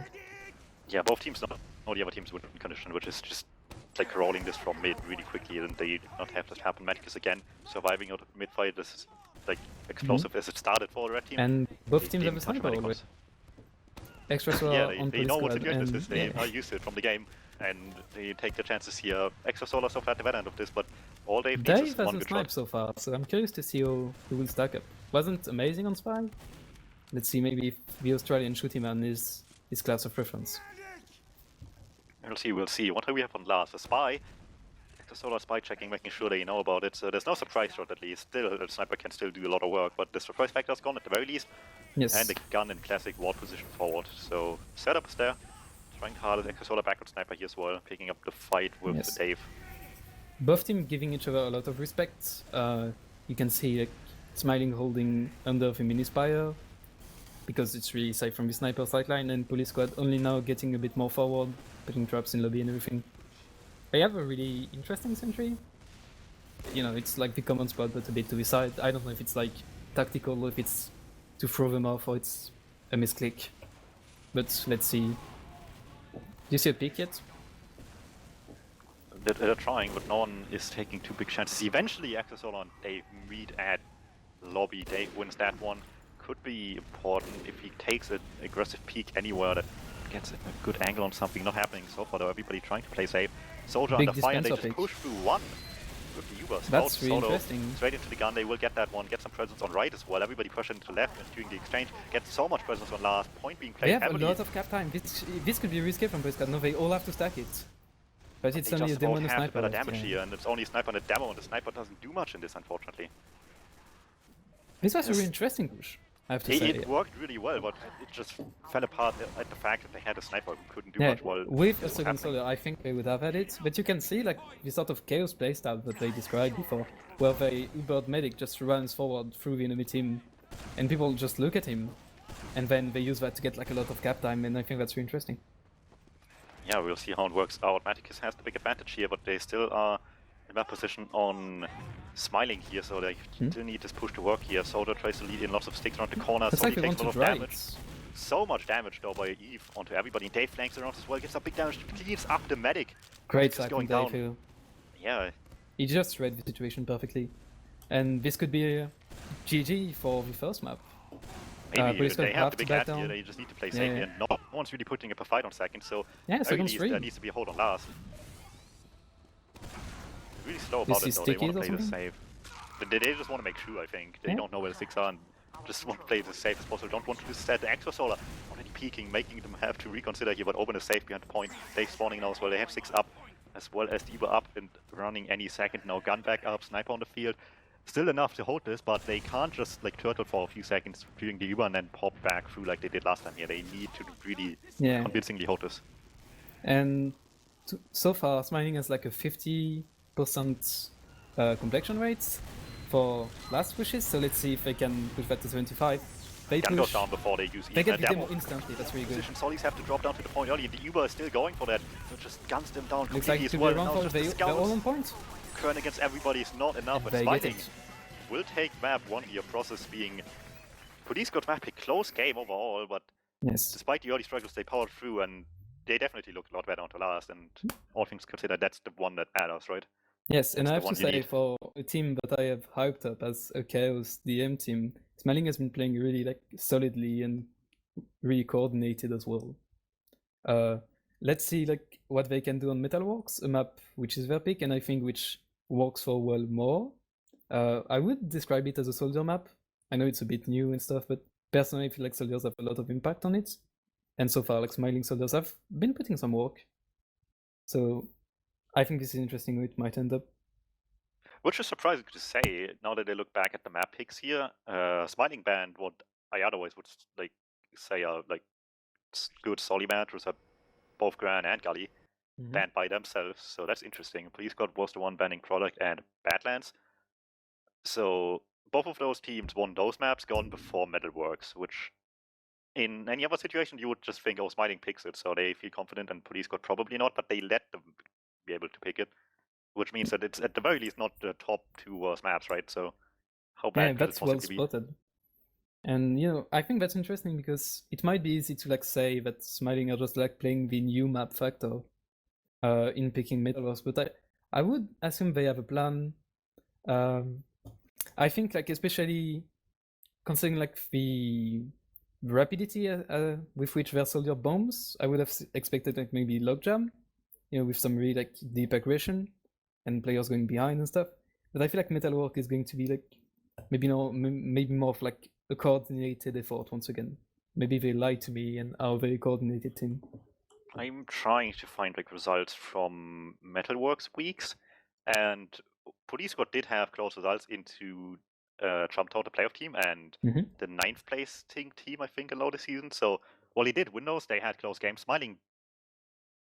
Yeah, both teams know the other teams would win condition, which is just like rolling this from mid really quickly, and they did not have this happen. Maticus again surviving out of mid fight. This is like explosive as it started for the red team. And both teams have a sniper already. Extra Solar on they know what situation this is. They are used to it from the game, and they take the chances here. Extra Solar so far at the bad end of this, but all Dave needs is one good shot. Snipe so far, so I'm curious to see who will stack up. Wasn't amazing on Spy. Let's see maybe if the Australian shooty man is his class of preference. We'll see. What do we have on last? A spy? The solar spy checking, making sure they know about it. So there's no surprise shot at least. Still, the sniper can still do a lot of work, but the surprise factor is gone at the very least. Yes. And the gun in classic ward position forward. So setup is there. Trying hard as solar back with sniper here as well, picking up the fight with the Dave. Both teams giving each other a lot of respect. You can see like Smiling holding under the mini spire, because it's really safe from the sniper sideline, and Police Squad only now getting a bit more forward, putting traps in lobby and everything. They have a really interesting sentry. It's like the common spot, but a bit to the side. I don't know if it's like tactical or if it's to throw them off or it's a misclick. But let's see. Do you see a pick yet? They're trying, but no one is taking too big chances. Eventually, Axisol and Dave meet at lobby. Dave wins that one. Could be important if he takes an aggressive peek anywhere that gets a good angle on something. Not happening so far though, everybody trying to play safe. Soldier under fire and they just push through one with the Uber. That's really Solo, interesting. straight into the gun, they will get that one, get some presence on right as well. Everybody pushing to left and during the exchange, get so much presence on last. Point being They played have heavily. a lot of cap time. This could be risky from Prescott. No, they all have to stack it. But it's only a demo and a sniper left, damage here, and it's only a sniper and a demo, and the sniper doesn't do much in this, unfortunately. This was a really interesting push, I have to say. It worked really well, but it just fell apart at the fact that they had a sniper who couldn't do much. While with a second soldier, I think they would have had it. But you can see like the sort of chaos playstyle that they described before, where the Ubered medic just runs forward through the enemy team, and people just look at him, and then they use that to get like a lot of cap time, and I think that's really interesting. Yeah, we'll see how it works out. Maticus has the big advantage here, but they still are in that position on Smiling here, so they still need this push to work here. Soldier tries to lead in lots of sticks around the corner, It's so like he they takes want a to lot of drive. damage. So much damage though by Eve onto everybody. Dave flanks around as well, gets a big damage, clears up the medic. Great side from Dave here. Yeah. He just read the situation perfectly. And this could be a GG for the first map. Maybe they have the big ad here, they just need to play safe here. No one's really putting up a fight on second, so there needs to be a hold on last. Really slow about it though, they want to play the safe. They just want to make sure, I think. They don't know where the sticks are and just want to play the safe as possible. Don't want to set the extra solar already peeking, making them have to reconsider here, but open is safe behind the point. They spawning now as well, they have 6 up, as well as the Uber up and running any second now. Gun back up, sniper on the field. Still enough to hold this, but they can't just like turtle for a few seconds during the Uber and then pop back through like they did last time here. They need to really convincingly hold this. And so far, Smiling has like a 50% completion rate for last pushes, so let's see if they can push that to 75. They Gun goes down before they use They get the demo instantly, that's really good. Solis have to drop down to the point early, and the Uber is still going for that, so it just guns them down completely as well. Now they're all on point. Kern against everybody is not enough, but Smiling will take map 1 here, process being Police got map a close game overall, but despite the early struggles they powered through, and they definitely looked a lot better onto last, and all things considered, that's the one that matters, right? Yes, and I have to say, for a team that I have hyped up as a Chaos DuMMTm, Smiling has been playing really like solidly and really coordinated as well. Let's see like what they can do on Metalworks, a map which is their pick, and I think which works for well more. I would describe it as a soldier map. I know it's a bit new and stuff, but personally I feel like soldiers have a lot of impact on it. And so far, like Smiling soldiers have been putting some work. So I think this is interesting where it might end up. Which is surprising to say, now that I look back at the map picks here. Smiling banned what I otherwise would like say are like good Soli matches, both Gran and Gully banned by themselves, so that's interesting. Police God was the one banning Product and Badlands. So both of those teams won those maps gone before Metalworks, which in any other situation you would just think, oh, Smiling picks it, so they feel confident, and Police God probably not, but they let them be able to pick it, which means that it's at the very least not the top 2 worst maps, right? So how bad could it possibly well spotted. And you know, I think that's interesting because it might be easy to like say that Smiling are just like playing the new map factor in picking Metalworks, but I would assume they have a plan. I think like especially considering like the rapidity with which their soldier bombs, I would have expected like maybe logjam, you know, with some really like deep aggression and players going behind and stuff. But I feel like Metalwork is going to be like maybe more of like a coordinated effort once again. Maybe they lied to me and are a very coordinated team. I'm trying to find like results from Metalworks weeks, and Police Squad did have close results into jumped out the playoff team and the 9th place team, I think, in this season. So while they did win those, they had close games. Smiling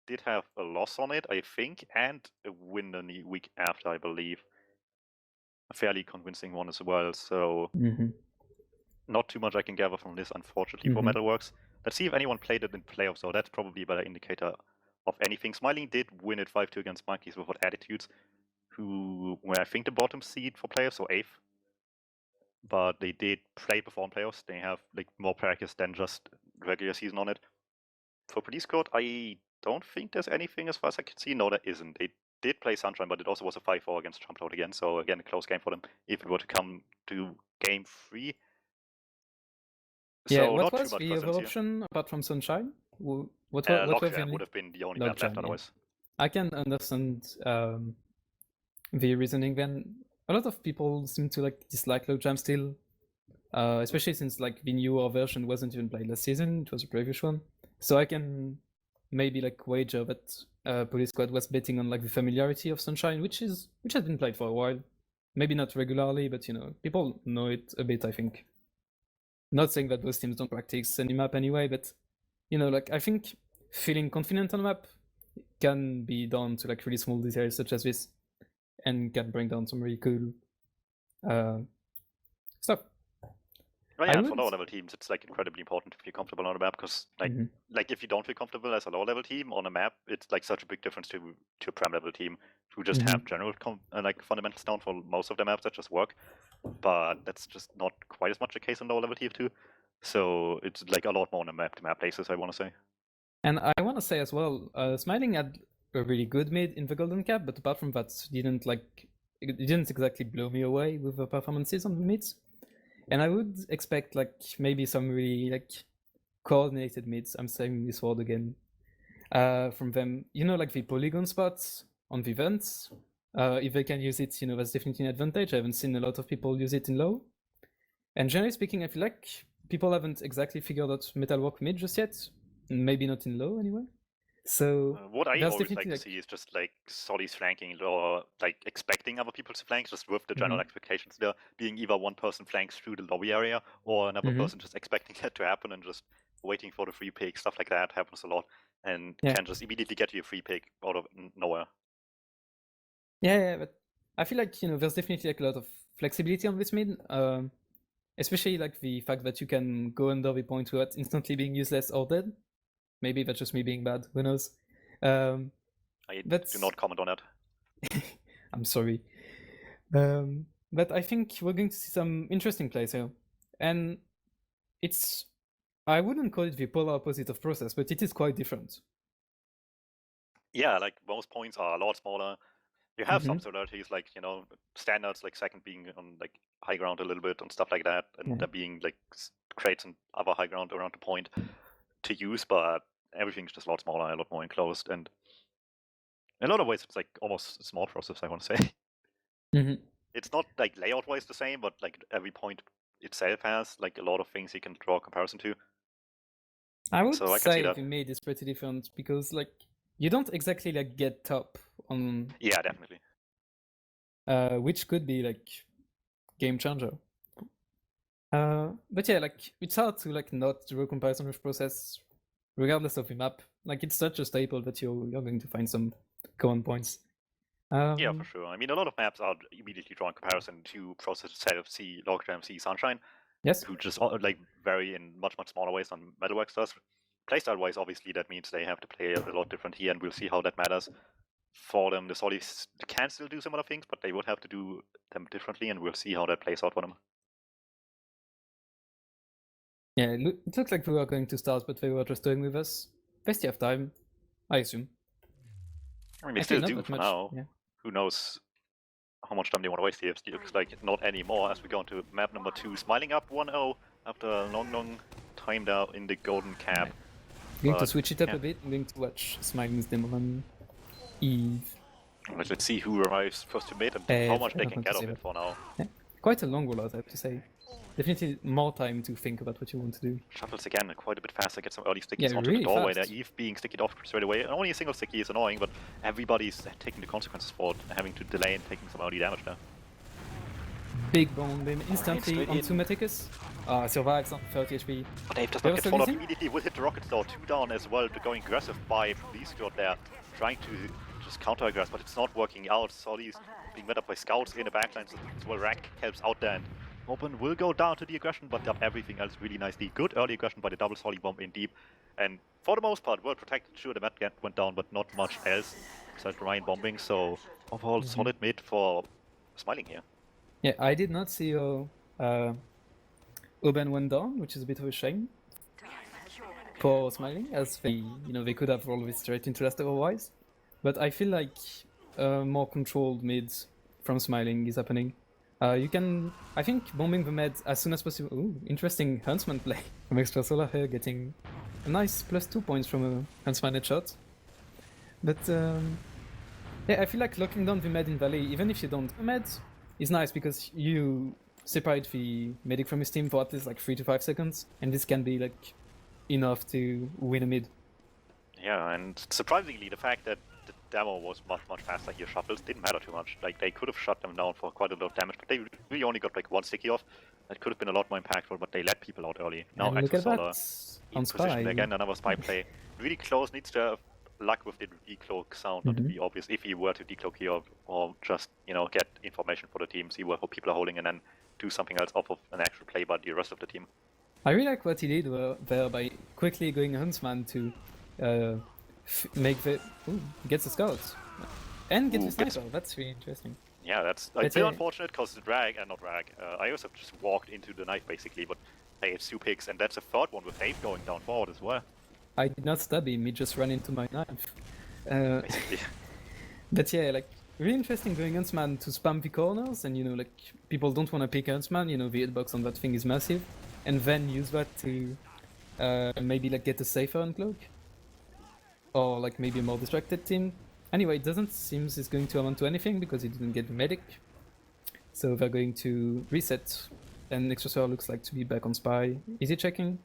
did have a loss on it, I think, and a win in the week after, I believe. A fairly convincing one as well. So not too much I can gather from this, unfortunately, for Metalworks. Let's see if anyone played it in playoffs, so that's probably a better indicator of anything. Smiling did win it 5-2 against Monkeys without Attitudes, who were, I think, the bottom seed for playoffs, so 8th. But they did perform playoffs. They have like more practice than just regular season on it. For Police Code, I don't think there's anything as far as I can see. No, there isn't. They did play Sunshine, but it also was a 5-4 against Jumped Out again. So again, a close game for them if it were to come to game 3. Yeah, so what was the other option apart from Sunshine? What were the would have been the only map left otherwise. I can understand the reasoning, then a lot of people seem to like dislike Logjam still, especially since like the newer version wasn't even played last season; it was a previous one. So I can maybe like wager that Police Squad was betting on like the familiarity of Sunshine, which has been played for a while. Maybe not regularly, but people know it a bit, I think. Not saying that those teams don't practice any map anyway, but like I think feeling confident on a map can be done to like really small details such as this, and can bring down some really cool stuff. Well, yeah, for lower level teams, it's like incredibly important to feel comfortable on a map because, like if you don't feel comfortable as a lower level team on a map, it's like such a big difference to a prem level team who just have general like fundamentals down for most of the maps that just work. But that's just not quite as much the case on lower level TF2. So it's like a lot more on a map-to-map basis, I want to say. And I want to say as well, Smiling had a really good mid in the Golden Cap, but apart from that, it didn't exactly blow me away with the performances on the mids. And I would expect like maybe some really like coordinated mids. I'm saying this word again. From them, like the polygon spots on the vents. If they can use it, that's definitely an advantage. I haven't seen a lot of people use it in low. And generally speaking, I feel like people haven't exactly figured out Metalwork mid just yet. Maybe not in low anyway. So what I always like to see is just like Solly's flanking or like expecting other people to flank, just with the general expectations there being either one person flanks through the lobby area or another person just expecting that to happen and just waiting for the free pick. Stuff like that happens a lot and can just immediately get you a free pick out of nowhere. Yeah, but I feel like there's definitely like a lot of flexibility on this mid, especially like the fact that you can go under the point without instantly being useless or dead. Maybe that's just me being bad. Who knows? I do not comment on that. I'm sorry. But I think we're going to see some interesting plays here. And I wouldn't call it the polar opposite of process, but it is quite different. Yeah, like most points are a lot smaller. You have some similarities, like, standards, like second being on like high ground a little bit and stuff like that, and there being like crates and other high ground around the point to use, but everything's just a lot smaller, a lot more enclosed, and in a lot of ways it's like almost a small process, I want to say. It's not like layout wise the same, but like every point itself has like a lot of things you can draw a comparison to. I would say the mid is pretty different because like you don't exactly like get top on definitely, which could be like game changer. But yeah, like it's hard to like not draw comparison with process regardless of the map. Like it's such a staple that you're going to find some common points. Yeah, for sure. I mean, a lot of maps are immediately drawing comparison to process itself, see Logjam, see Sunshine. Yes. Who just like vary in much smaller ways than Metalworks does. Playstyle wise, obviously, that means they have to play a lot different here, and we'll see how that matters. For them, the Sollies can still do similar things, but they would have to do them differently, and we'll see how that plays out for them. Yeah, it looked like we were going to start, but they were just doing with us. Plenty of time, I assume. I mean, they still do for now. Yeah. Who knows how much time they want to waste here. It looks like not anymore as we go into map number 2. Smiling up 1-0 after a long time down in the Golden Cap. I'm going to switch it up a bit. I'm going to watch Smiling's demo on Eve. Let's see who arrives first to mid and how much they can get of it for now. Yeah. Quite a long rollout, I have to say. Definitely more time to think about what you want to do. Shuffles again quite a bit faster, get some early stickies onto the doorway there. Eve being sticky off straight away. And only a single sticky is annoying, but everybody's taking the consequences for it, having to delay and taking some early damage there. Big bomb beam instantly onto Meticus. Survives on 30 HP. But Dave does not get followed immediately, will hit the rocket though. 2 down as well, going aggressive by Police Squad there, trying to just counter-aggress, but it's not working out. Solly's being met up by scouts in the backline, so as well Rack helps out there. And Open will go down to the aggression, but everything else really nicely. Good early aggression by the double Solly bomb in deep. And for the most part, well protected. Sure, the mat went down, but not much else besides Ryan bombing. So overall, solid mid for Smiling here. Yeah, I did not see Oben went down, which is a bit of a shame for Smiling, as they could have rolled it straight into last otherwise. But I feel like more controlled mid from Smiling is happening. You can, I think, bombing the med as soon as possible. Ooh, interesting Huntsman play from Extra Solar here, getting a nice +2 points from a Huntsman headshot. But Yeah, I feel like locking down the med in Valley, even if you don't do meds, is nice because you separate the medic from his team for at least like 3 to 5 seconds, and this can be like enough to win a mid. Yeah, and surprisingly, the fact that the demo was much faster here, shuffles, didn't matter too much. Like, they could have shut them down for quite a lot of damage, but they really only got like one sticky off. That could have been a lot more impactful, but they let people out early. Now And look at Exosolar that in on position Spy. again, another spy play. Really close, needs to have luck with the decloak sound, not to be obvious, if he were to decloak here, or just, you know, get information for the team, see where people are holding, and then do something else off of an actual play by the rest of the team. I really like what he did there by quickly going Huntsman to make the... Ooh, gets the scouts. And gets the sniper, that's really interesting. Yeah, that's a bit unfortunate because the Ios have just walked into the knife basically, but they have 2 picks, and that's a third one with Dave going down forward as well. I did not stab him, he just ran into my knife. Basically. But yeah, like, really interesting going Huntsman to spam the corners, and you know, like, people don't want to pick Huntsman, you know, the hitbox on that thing is massive, and then use that to maybe like get a safer uncloak, or like maybe a more distracted team. Anyway, it doesn't seem it's going to amount to anything because he didn't get the medic, so they're going to reset, and Exosaur looks like to be back on Spy. Is he checking?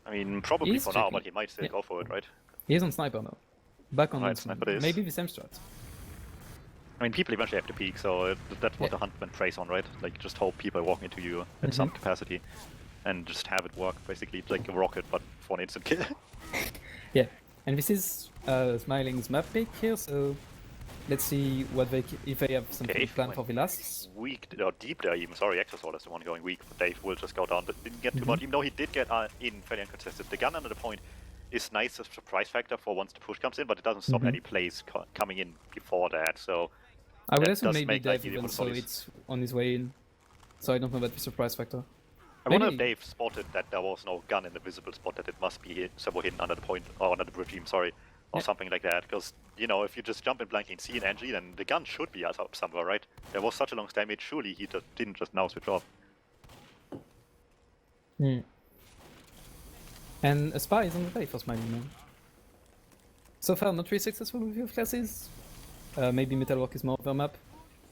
I mean, probably He's for checking. now, but he might still go for it, right? He's on Sniper now. Back on Right, Sniper is. maybe the same strat. I mean, people eventually have to peek, so that's what the Huntman preys on, right? Like, just hope people are walking into you at some capacity, and just have it work, basically. It's like a rocket, but for an instant kill. Yeah, and this is Smiling's map pick here, so let's see what if they have something planned for the last. Weak, or deep there even. Sorry, Exosol is the one going weak, but Dave will just go down. But didn't get too much, even though he did get in fairly uncontested. The gun under the point is nice as a surprise factor for once the push comes in, but it doesn't stop any plays coming in before that, so... I would assume maybe Dave even saw it's on his way in, so I don't know about the surprise factor. I wonder if Dave spotted that there was no gun in the visible spot, that it must be somewhere hidden under the point, or under the regime, sorry, or something like that. Because, you know, if you just jump in blindly and see an NG, then the gun should be up somewhere, right? There was such a long damage, surely he just didn't just now switch off. And a spy is on the way for Smiling now. So far, not really successful with your classes. Maybe Metalwork is more of their map.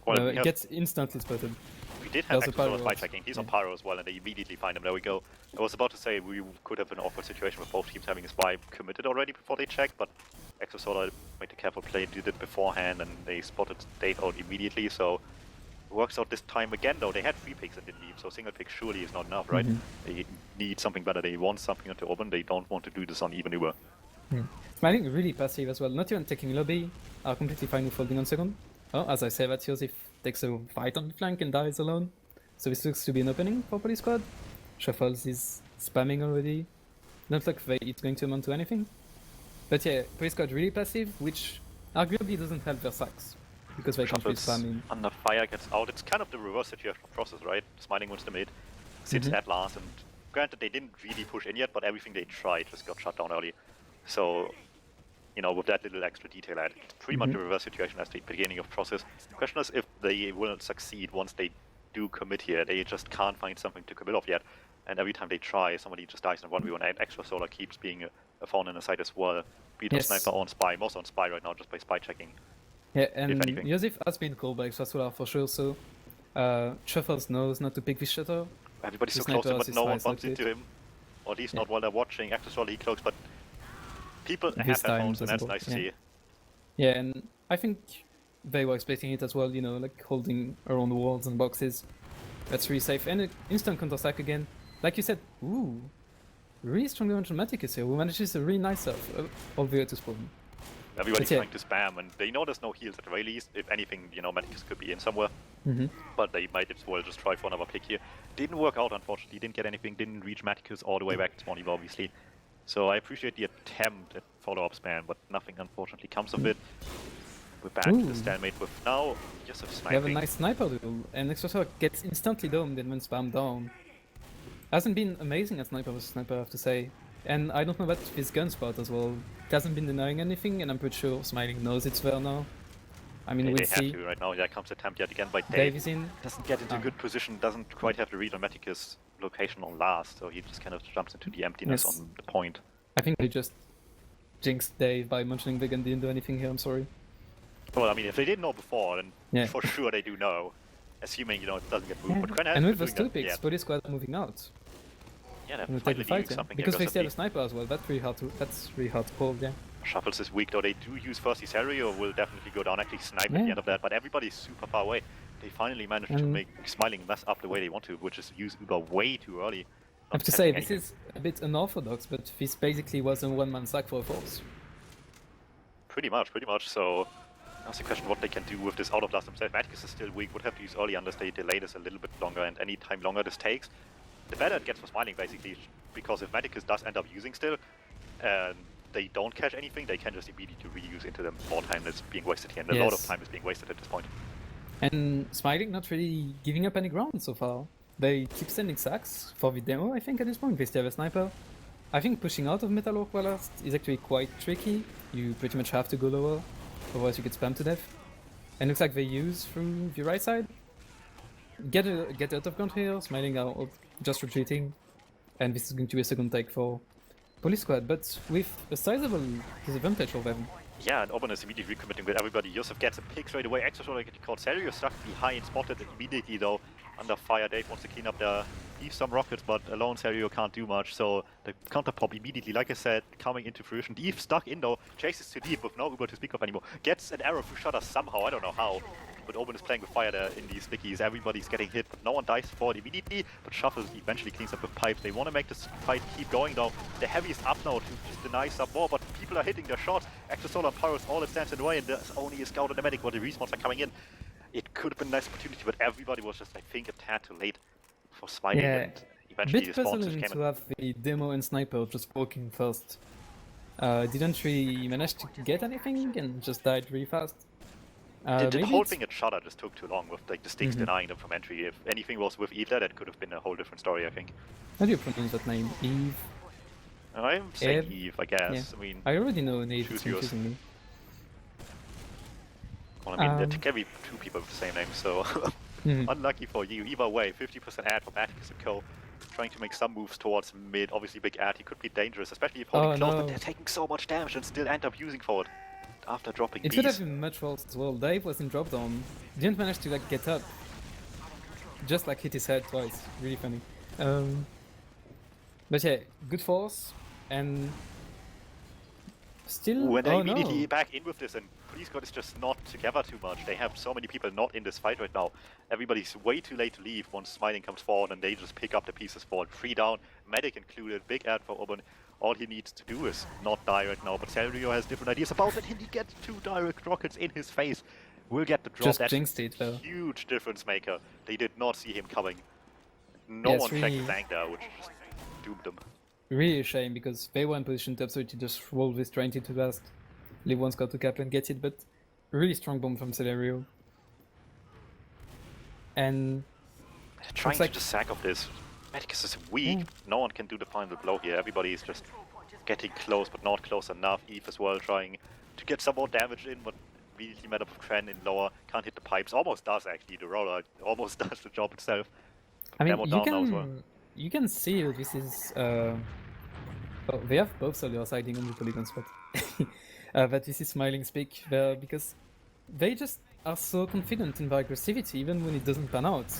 Well, it gets instantly spotted. We did have Exosolar spy checking. He's on Pyro as well, and they immediately find him. There we go. I was about to say we could have an awkward situation with both teams having a spy committed already before they checked, but Exosolar made a careful play, did it beforehand, and they spotted Dave out immediately, so it works out this time again, though. They had 3 picks and didn't leave, so single pick surely is not enough, right? They need something better. They want something to open. They don't want to do this on even newer. Smiling really passive as well, not even taking lobby, are completely fine with holding on second. Oh, as I say that, Joseph takes a fight on the flank and dies alone. So this looks to be an opening for Police Squad. Shuffles is spamming already. Not like it's going to amount to anything. But yeah, Police Squad really passive, which arguably doesn't help their sacks, because they can't really spam in. Under fire gets out. It's kind of the reverse situation of Process, right? Smiling wins the mid, sits at last, and granted they didn't really push in yet, but everything they tried just got shut down early. So, you know, with that little extra detail added, it's pretty much the reverse situation as the beginning of Process. The question is if they will succeed once they do commit here. They just can't find something to commit off yet, and every time they try, somebody just dies in 1v1, and Exosolar keeps being a thorn in the side as well. Beat Sniper on Spy, most on Spy right now just by spy checking. Yeah, and Joseph has been called by Exosolar for sure, so Shuffles knows not to pick this shutter. Everybody's so close to him, but no one bumps into him, or at least not while they're watching. Exosolar he cloaks, but people have headphones, and that's nice to see. Yeah, and I think they were expecting it as well, you know, like holding around the walls and boxes. That's really safe. And instant counter-attack again. Like you said, ooh, really strong damage on Maticus here, who manages a really nice stuff all the way to spawn. Everybody's trying to spam, and they know there's no heals at the very least. If anything, you know, Maticus could be in somewhere. But they might as well just try for another pick here. Didn't work out, unfortunately. Didn't get anything, didn't reach Maticus all the way back to spawn, obviously. So I appreciate the attempt at follow-up spam, but nothing unfortunately comes of it. We're back to the stalemate with now Joseph sniping. We have a nice sniper duel, and Exosolar gets instantly domed and when spammed down. Hasn't been amazing at sniper versus sniper, I have to say. And I don't know about his gun spot as well. It hasn't been denying anything, and I'm pretty sure Smiling knows it's there now. I mean, we'll see. Have to right now. Yeah, comes attempt yet again by Dave is in. Doesn't get into a good position, doesn't quite have the read on Maticus' location on last, so he just kind of jumps into the emptiness on the point. I think they just jinxed Dave by mentioning the gun didn't do anything here, I'm sorry. Well, I mean, if they didn't know before, then Yeah. for sure they do know. Assuming, you know, it doesn't get moved. Yeah. But Kren has And been with those doing two that. picks, Police Squad are moving out. Yeah, they're And they take finally the doing fight, yeah. something Because they still have a aggressively. sniper as well. That's really hard to. That's really hard to call, yeah. Shuffles is weak, though. They do use first Cesario, will definitely go down, actually snipe at the end of that. But everybody's super far away. They finally managed to make Smiling mess up the way they want to, which is use Uber way too early. I have to say, this is a bit unorthodox, but this basically was a one-man sack for a force. Pretty much. So that's the question what they can do with this out of last themselves. Maticus is still weak, would have to use early unless they delay this a little bit longer, and any time longer this takes, the better it gets for Smiling, basically. Because if Maticus does end up using still, and they don't catch anything, they can just immediately reuse into them. More time is being wasted here, and a lot of time is being wasted at this point. And Smiling not really giving up any ground so far. They keep sending sacks for the demo, I think, at this point. They still have a sniper. I think pushing out of Metal Orc Ballast is actually quite tricky. You pretty much have to go lower, otherwise you get spammed to death. And looks like they use through the right side. Get out of ground here, Smiling are just retreating. And this is going to be a second take for Police Squad, but with a sizable disadvantage for them. Yeah, and Oban is immediately recommitting with everybody. Yusuf gets a pick straight away. Extra shot, like called Serio stuck behind, spotted immediately though. Under fire, Dave wants to clean up the leave some rockets, but alone Serio can't do much. So the counter pop immediately, like I said, coming into fruition. Eve stuck in though, chases too deep with no Uber to speak of anymore. Gets an arrow through shutter somehow, I don't know how. But Oban is playing with fire there in these stickies. Everybody's getting hit, but no one dies for it immediately. But Shuffles eventually cleans up with pipes. They want to make this fight keep going though. The heavy is up now to just deny some more, but people are hitting their shots. Extra Solar and Pyros all it stands in the way, and there's only a scout and a medic while the respawns are coming in. It could have been a nice opportunity, but everybody was just, I think, a tad too late for Smiling. Yeah, and eventually bit the spawn just puzzling came to have the demo and sniper just working first. Didn't really manage to get anything and just died really fast. The whole thing at Shutter just took too long with like the sticks denying them from entry. If anything was with Eve there, that could have been a whole different story, I think. How do you pronounce that name? Eve? I'm saying Eve, I guess. Yeah. I mean, I already know a name, choose it's yours. confusing me. Well, I mean, there can be two people with the same name, so unlucky for you. Either way, 50% ad from Atticus and Co. Trying to make some moves towards mid. Obviously, big ad. He could be dangerous, especially if holding close, but they're taking so much damage and still end up using forward after dropping It could have been much worse as well. Dave was in drop down, didn't manage to like get up. Just like hit his head twice. Really funny. But yeah, good force and still. When they immediately back in with this, and Police Squad is just not together too much. They have so many people not in this fight right now. Everybody's way too late to leave once Smiling comes forward, and they just pick up the pieces forward. 3 down, medic included, big ad for Oban. All he needs to do is not die right now, but Serio has different ideas about it, and he gets 2 direct rockets in his face. Will get the drop. Just That's jinxed it, though. Huge difference maker. They did not see him coming. No one checked the tank there, which just doomed them. Really a shame, because they were in position to absolutely just roll this 20 to last. Leave one scout to cap and get it, but really strong bomb from Celerio. And trying to just sack of this. Medicus is weak. No one can do the final blow here. Everybody is just getting close, but not close enough. Eve as well trying to get some more damage in, but immediately met up with Kren in lower. Can't hit the pipes. Almost does actually. The roller almost does the job itself. I mean, you can see this is. Oh, they have both soldiers hiding on the polygon spot. But this is Smiling speak there because they just are so confident in their aggressivity even when it doesn't pan out.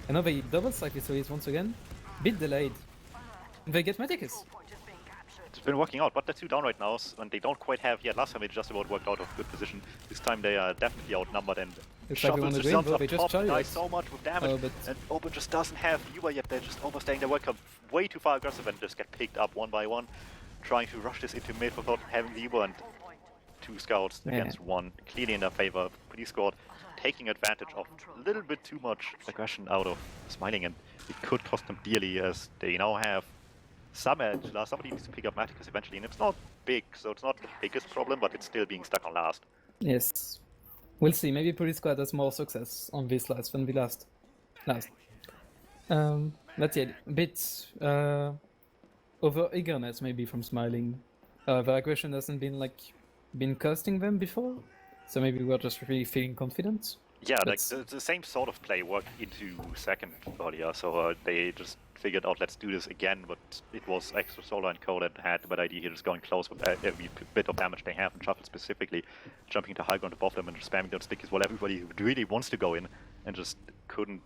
And now they double stack this race once again, bit delayed. They get Medicus. It's been working out, but they're 2 down right now, and they don't quite have yet. Last time it just about worked out of good position. This time they are definitely outnumbered, and Shuffles just jumps up top, dies so much with damage, and Oban just doesn't have Uber yet. They're just overstaying their welcome, way too far aggressive, and just get picked up one by one, trying to rush this into mid without having the Uber, and 2 scouts against 1, clearly in their favor. Police Squad taking advantage of a little bit too much aggression out of Smiling, and it could cost them dearly as they now have some edge. Somebody needs to pick up Maticus eventually, and it's not big, so it's not the biggest problem, but it's still being stuck on last. Yes. We'll see. Maybe Police Squad has more success on this last than the last. That's it. A bit over eagerness maybe from Smiling. The aggression hasn't been costing them before, so maybe we're just really feeling confident. Yeah, like That's the same sort of play worked into second earlier, so they just figured out, let's do this again, but it was Extra Solar and Co that had the bad idea here, just going close with every bit of damage they have, and Shuffle specifically jumping to high ground above them and just spamming those stickies while everybody really wants to go in and just couldn't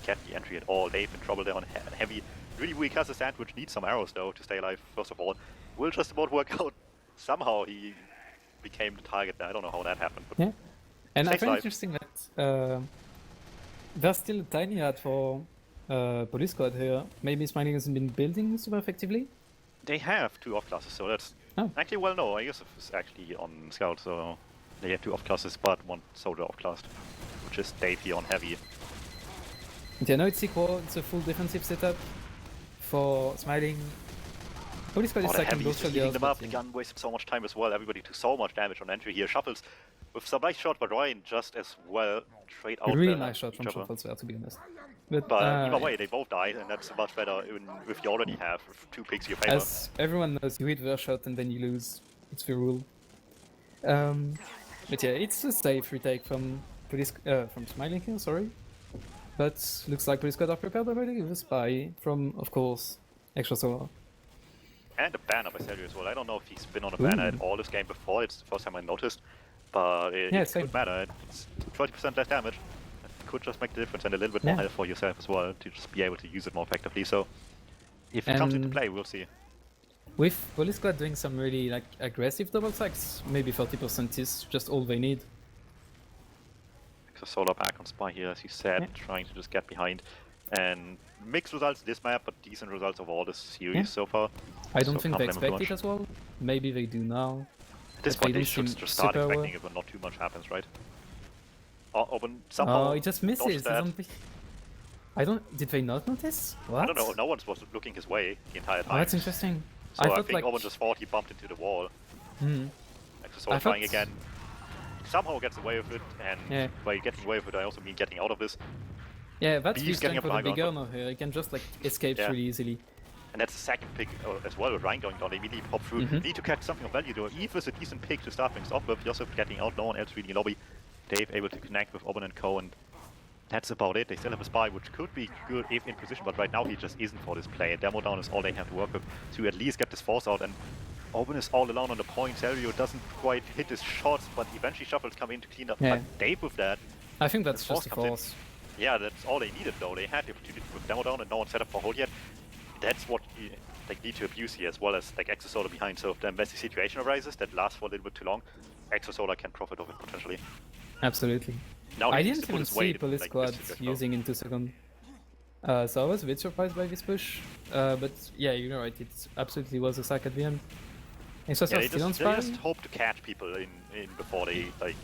get the entry at all. They've in trouble there on heavy. Really weak has a sandwich, needs some arrows though to stay alive, first of all. Will just about work out. Somehow he became the target there. I don't know how that happened, but yeah. And I stays find it alive. interesting that there's still a tiny ad for Police Squad here. Maybe Smiling hasn't been building super effectively. They have 2 off classes, so that's actually, well, no, I guess it's actually on Scout, so they have 2 off classes, but 1 soldier off class, which is Dave here on heavy. Yeah, no, it's equal. It's a full defensive setup for Smiling. Police Squad is The second, heavy both is shot healing girls. them up. The gun wasted so much time as well. Everybody took so much damage on entry here. Shuffles with some nice shot, but Ryan just as well straight out Really there. nice shot from each other. Shuffles there, to be honest. But Either way, they both died, and that's much better even if you already have 2 picks in your favor. as everyone knows, you hit their shot and then you lose. It's the rule. But yeah, it's a safe retake from Smiling here, sorry. But looks like Police Squad are prepared already with a spy from, of course, Extra Solar. And a banner by Sergio as well. I don't know if he's been on a banner at all this game before. It's the first time I noticed. But it could matter. It's 20% less damage. It could just make the difference, and a little bit more health for yourself as well to just be able to use it more effectively. So if it comes into play, we'll see. With Police Squad doing some really like aggressive double sacks, maybe 40% is just all they need. So Solar back on Spy here, as you said, trying to just get behind. And mixed results this map, but decent results of all this series so far. I don't think they expect it as well. Maybe they do now. At this point, they should just start expecting it when not too much happens, right? Open somehow. Oh, it just misses. I don't. Did they not notice? What? I don't know. No one was looking his way the entire time. Oh, that's interesting. So I think Owen just thought he bumped into the wall. So trying again. Somehow gets away with it, and by getting away with it, I also mean getting out of this. Yeah, that's the strength for the big gun here. He can just like escape really easily. And that's the second pick as well with Ryan going down. They immediately pop through. Need to catch something of value though. Eve is a decent pick to start things off with. Joseph getting out, no one else really in lobby. Dave able to connect with Oben and Co, and that's about it. They still have a spy, which could be good if in position, but right now he just isn't for this play. And demo down is all they have to work with to at least get this force out. And Oben is all alone on the point. Serio doesn't quite hit his shots, but eventually Shuffles come in to clean up. But Dave with that. I think that's just a force. Yeah, that's all they needed though. They had the opportunity with demo down and no one set up for hold yet. That's what you need to abuse here, as well as like Exosolar behind. So if the messy situation arises that lasts for a little bit too long, Exosolar can profit of it potentially. Absolutely. Now I didn't even see Police Squad using in 2 seconds. So I was a bit surprised by this push. But yeah, you're right. It absolutely was a sack at the end. They just hope to catch people in before they like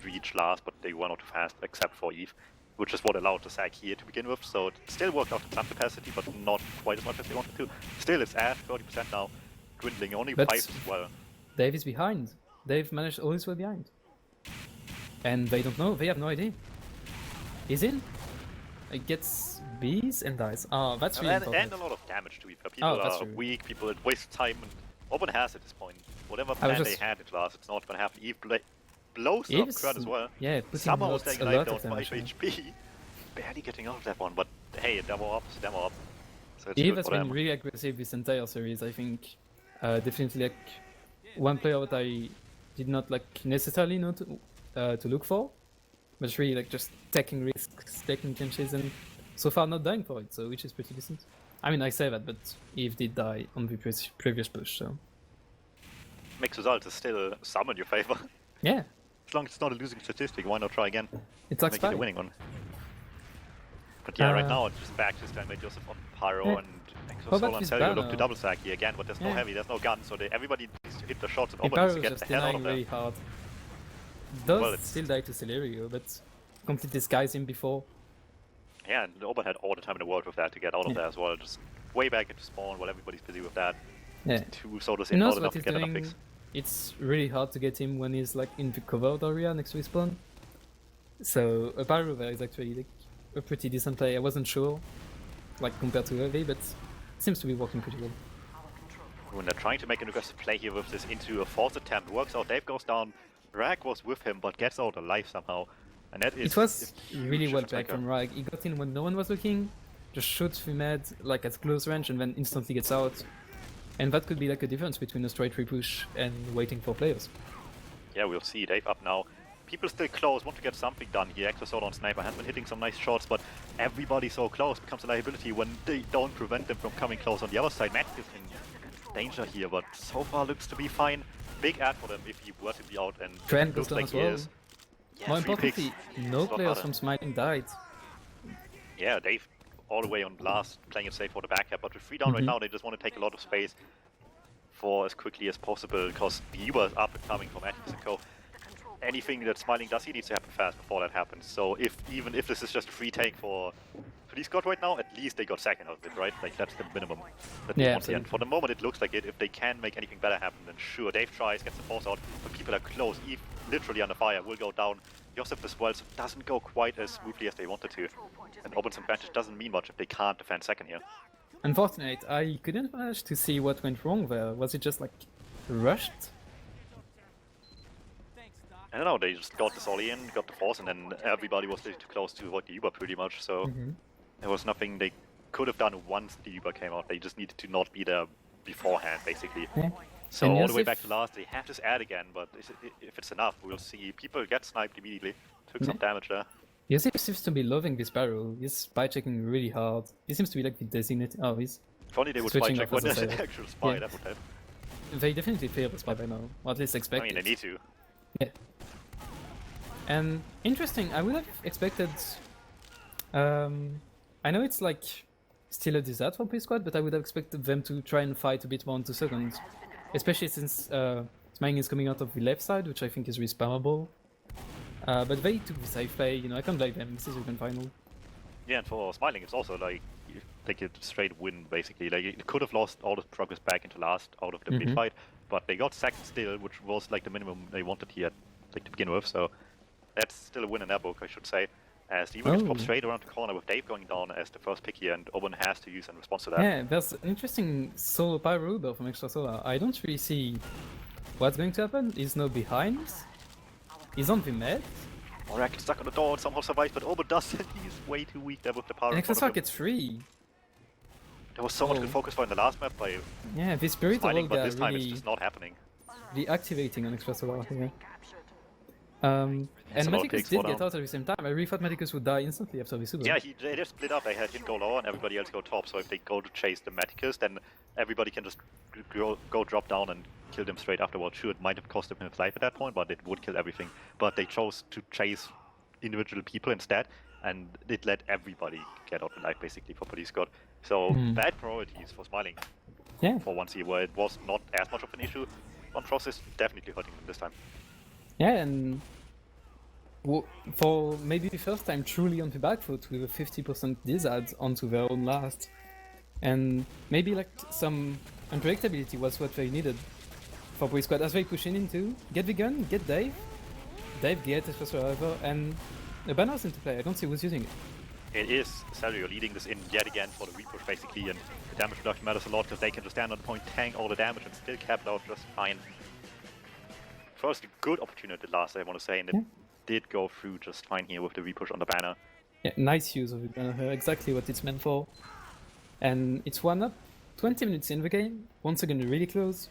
reach last, but they were not too fast, except for Eve, which is what allowed the sack here to begin with. So it still worked out in some capacity, but not quite as much as they wanted to. Still, it's at 30% now, dwindling only 5 as well. Dave is behind. Dave managed all his way behind. And they don't know, they have no idea. He's in. It gets Bs and dies. Oh, that's really important. And a lot of damage to Eve. People are weak, people waste time, and Oben has at this point. Whatever plan they had at last, it's not going to happen. Eve blows up Kurt as well. Yeah, somehow staying alive down 5 HP. Barely getting out of that one, but hey, demo up, demo up. So Eve has been really aggressive this entire series, I think. Definitely like one player that I did not like necessarily know to look for, but it's really like just taking risks, taking chances, and so far not dying for it, so which is pretty decent. I mean, I say that, but Eve did die on the previous push, so. Mixed results is still some in your favor. Yeah. As long as it's not a losing statistic, why not try again? It's like make it a winning one. But yeah, right now it's just back this time by Joseph on Pyro and Exosolar and Celio look to double sack here again, but there's no heavy, there's no gun, so everybody needs to hit the shots and Oben needs to get the hell out of there. Really hard. Does still die to Celerio, but completely disguise him before. Yeah, and Oben had all the time in the world with that to get out of there as well. Just way back into spawn while everybody's busy with that. Yeah. 2 sodas in, not enough to get enough picks. It's really hard to get him when he's like in the covered area next to his spawn. So a Pyro there is actually like a pretty decent play. I wasn't sure, like compared to Heavy, but it seems to be working pretty well. When they're trying to make an aggressive play here with this into a forced attempt, works out. Dave goes down. Rag was with him, but gets out alive somehow. And that is It was a really huge well difference played maker. from Rag. He got in when no one was looking, just shoots Vimed like at close range and then instantly gets out. And that could be like a difference between a straight repush and waiting for players. Yeah, we'll see. Dave up now. People still close, want to get something done here. Exosol on Sniper has been hitting some nice shots, but everybody so close becomes a liability when they don't prevent them from coming close on the other side. Matt is in danger here, but so far looks to be fine. Big ad for them if he were to be out, and Trent it goes looks down like as he well. is. Yeah, More 3 picks. importantly, no It's a lot players harder. from Smiling died. Yeah, Dave all the way on last, playing it safe for the backup, but with 3 down right now, they just want to take a lot of space for as quickly as possible, because the Uber is up and coming from Atlas and Co. Anything that Smiling does, he needs to happen fast before that happens. So even if this is just a free take for Police Squad right now, at least they got second out of it, right? Like, that's the minimum that they want here. And for the moment, it looks like it. If they can make anything better happen, then sure, Dave tries, gets the force out, but people are close. Eve, literally under fire, will go down. Joseph as well, so it doesn't go quite as smoothly as they wanted to. And Open's advantage doesn't mean much if they can't defend second here. Unfortunate, I couldn't manage to see what went wrong there. Was it just like rushed? I don't know, they just got this all in, got the force, and then everybody was too close to avoid the Uber pretty much, so there was nothing they could have done once the Uber came out. They just needed to not be there beforehand, basically. Yeah. So And all the way Yosef- back to last, they have this ad again, but if it's enough, we'll see. People get sniped immediately, took some damage there. Yosef seems to be loving this barrel. He's spy checking really hard. He seems to be like the designated. Oh, he's. If only they would spy switching check off when as a there's an sailor. actual spy, Yeah. that would help. They definitely fail the spy by now, or at least I expect mean, it. they need to. And interesting, I would have expected. I know it's like still a disaster for Police Squad, but I would have expected them to try and fight a bit more in 2 seconds, especially since Smiling is coming out of the left side, which I think is really spammable. But they took the safe play. You know, I can't blame them. This is even final. Yeah, and for Smiling, it's also like a straight win, basically. Like, it could have lost all the progress back into last out of the mid fight, but they got second still, which was like the minimum they wanted here, like to begin with. So that's still a win in their book, I should say. As the Evo gets popped straight around the corner with Dave going down as the first pick here, and Owen has to use in response to that. Yeah, there's an interesting solo pyro Uber from Extra Solar. I don't really see what's going to happen. He's now behind. He's on the med. Oracle stuck on the door and somehow survives, but Owen doesn't. He's way too weak there with the power. And Extra Solar gets free. There was so much good focus for in the last map by Yeah, the spirit of Smiling, Olga but this time really it's just not happening. deactivating on Extra Solar here. It's And a lot of Medicus picks did fall get down. out at the same time. I really thought Medicus would die instantly after the super. Yeah, they just split up. They had him go lower and everybody else go top. So if they go to chase the Medicus, then everybody can just go drop down and kill them straight afterwards. Sure, it might have cost them his life at that point, but it would kill everything. But they chose to chase individual people instead, and it let everybody get out alive basically for Police Squad. So bad priorities for Smiling. Yeah. For once here, where it was not as much of an issue. One Frost is definitely hurting them this time. Yeah, and for maybe the first time truly on the back foot with a 50% disad onto their own last. And maybe like some unpredictability was what they needed for Police Squad as they push in into get the gun, get Dave, get as first survivor, and a banner's into play. I don't see who's using it. It is Serio leading this in yet again for the repush basically, and the damage reduction matters a lot because they can just stand on the point, tank all the damage and still cap it out just fine. First good opportunity last, I want to say, and it did go through just fine here with the repush on the banner. Yeah, nice use of the banner here, exactly what it's meant for. And it's 1-up, 20 minutes in the game, once again really close.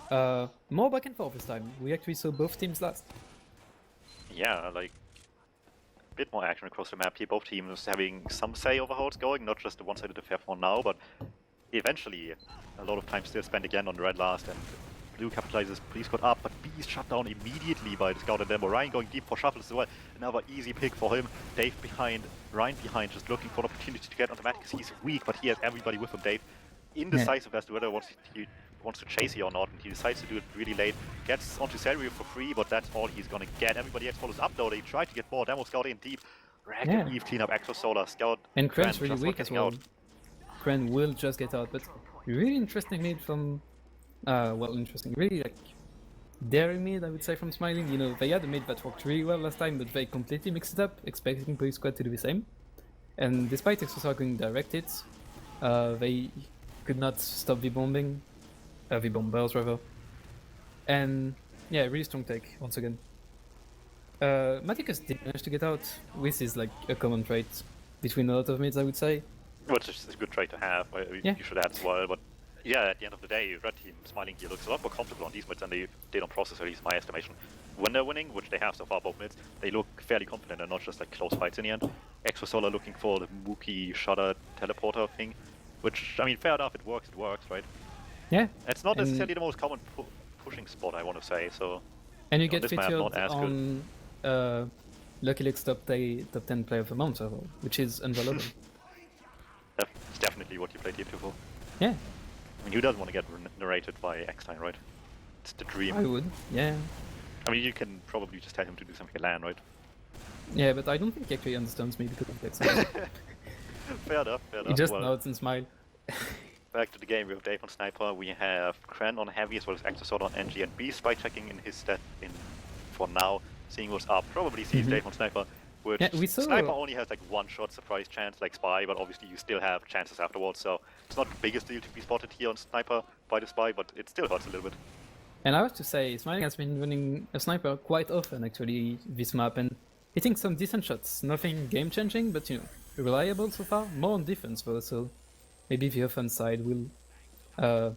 More back and forth this time. We actually saw both teams last. Yeah, like a bit more action across the map here. Both teams having some say over how it's going, not just the one-sided affair for now, but eventually a lot of time still spent again on the red last, and Blue capitalizes, Police Squad up, but B is shut down immediately by the scout and demo. Ryan going deep for shuffles as well. Another easy pick for him. Dave behind, Ryan behind, just looking for an opportunity to get on the mat because he's weak, but he has everybody with him. Dave indecisive as to whether he wants to chase here or not, and he decides to do it really late. Gets onto Serio for free, but that's all he's gonna get. Everybody else follows up though. They try to get more. Demo scout in deep. Rag and Eve clean up Exo Solar. Scout and Kren's Kren really just weak not as getting well. out. Kren will just get out, but really interesting mid from really like daring mid, I would say, from Smiling. You know, they had a mid that worked really well last time, but they completely mixed it up, expecting Police Squad to do the same. And despite Exosar going direct hits, they could not stop the bombing, the bombers rather. And yeah, really strong take once again. Maticus did manage to get out, which is like a common trait between a lot of mids, I would say. Which is a good trait to have. Yeah. You should have as well. But yeah, at the end of the day, red team smiling here looks a lot more comfortable on these mids than they did on process, at least in my estimation. When they're winning, which they have so far both mids, they look fairly confident and not just like close fights in the end. Extra Solar looking for the Mookie Shudder teleporter thing, which, I mean, fair enough, it works, right? Yeah. It's not necessarily the most common pushing spot, I want to say, so... And you on get this map, featured not as on Lucky Luke's top 10 player of the month, which is unvaluable. That's definitely what you play TF2 for. Yeah. I mean, who doesn't want to get narrated by X-Time, right? It's the dream. I would, yeah. I mean, you can probably just tell him to do something at LAN, right? Yeah, but I don't think he actually understands me because of that. Fair enough. He just nods and smiles. Back to the game, we have Dave on Sniper, we have Kren on Heavy as well as Exosword on NG and B, spy checking in his stat for now, seeing what's up, probably sees Dave on Sniper, which Sniper only has like one shot surprise chance like Spy, but obviously you still have chances afterwards, so it's not the biggest deal to be spotted here on Sniper by the Spy, but it still hurts a little bit. And I have to say, Smiling has been running a Sniper quite often actually this map and hitting some decent shots, nothing game changing, but you know, reliable so far, more on defense though, so maybe the offense side will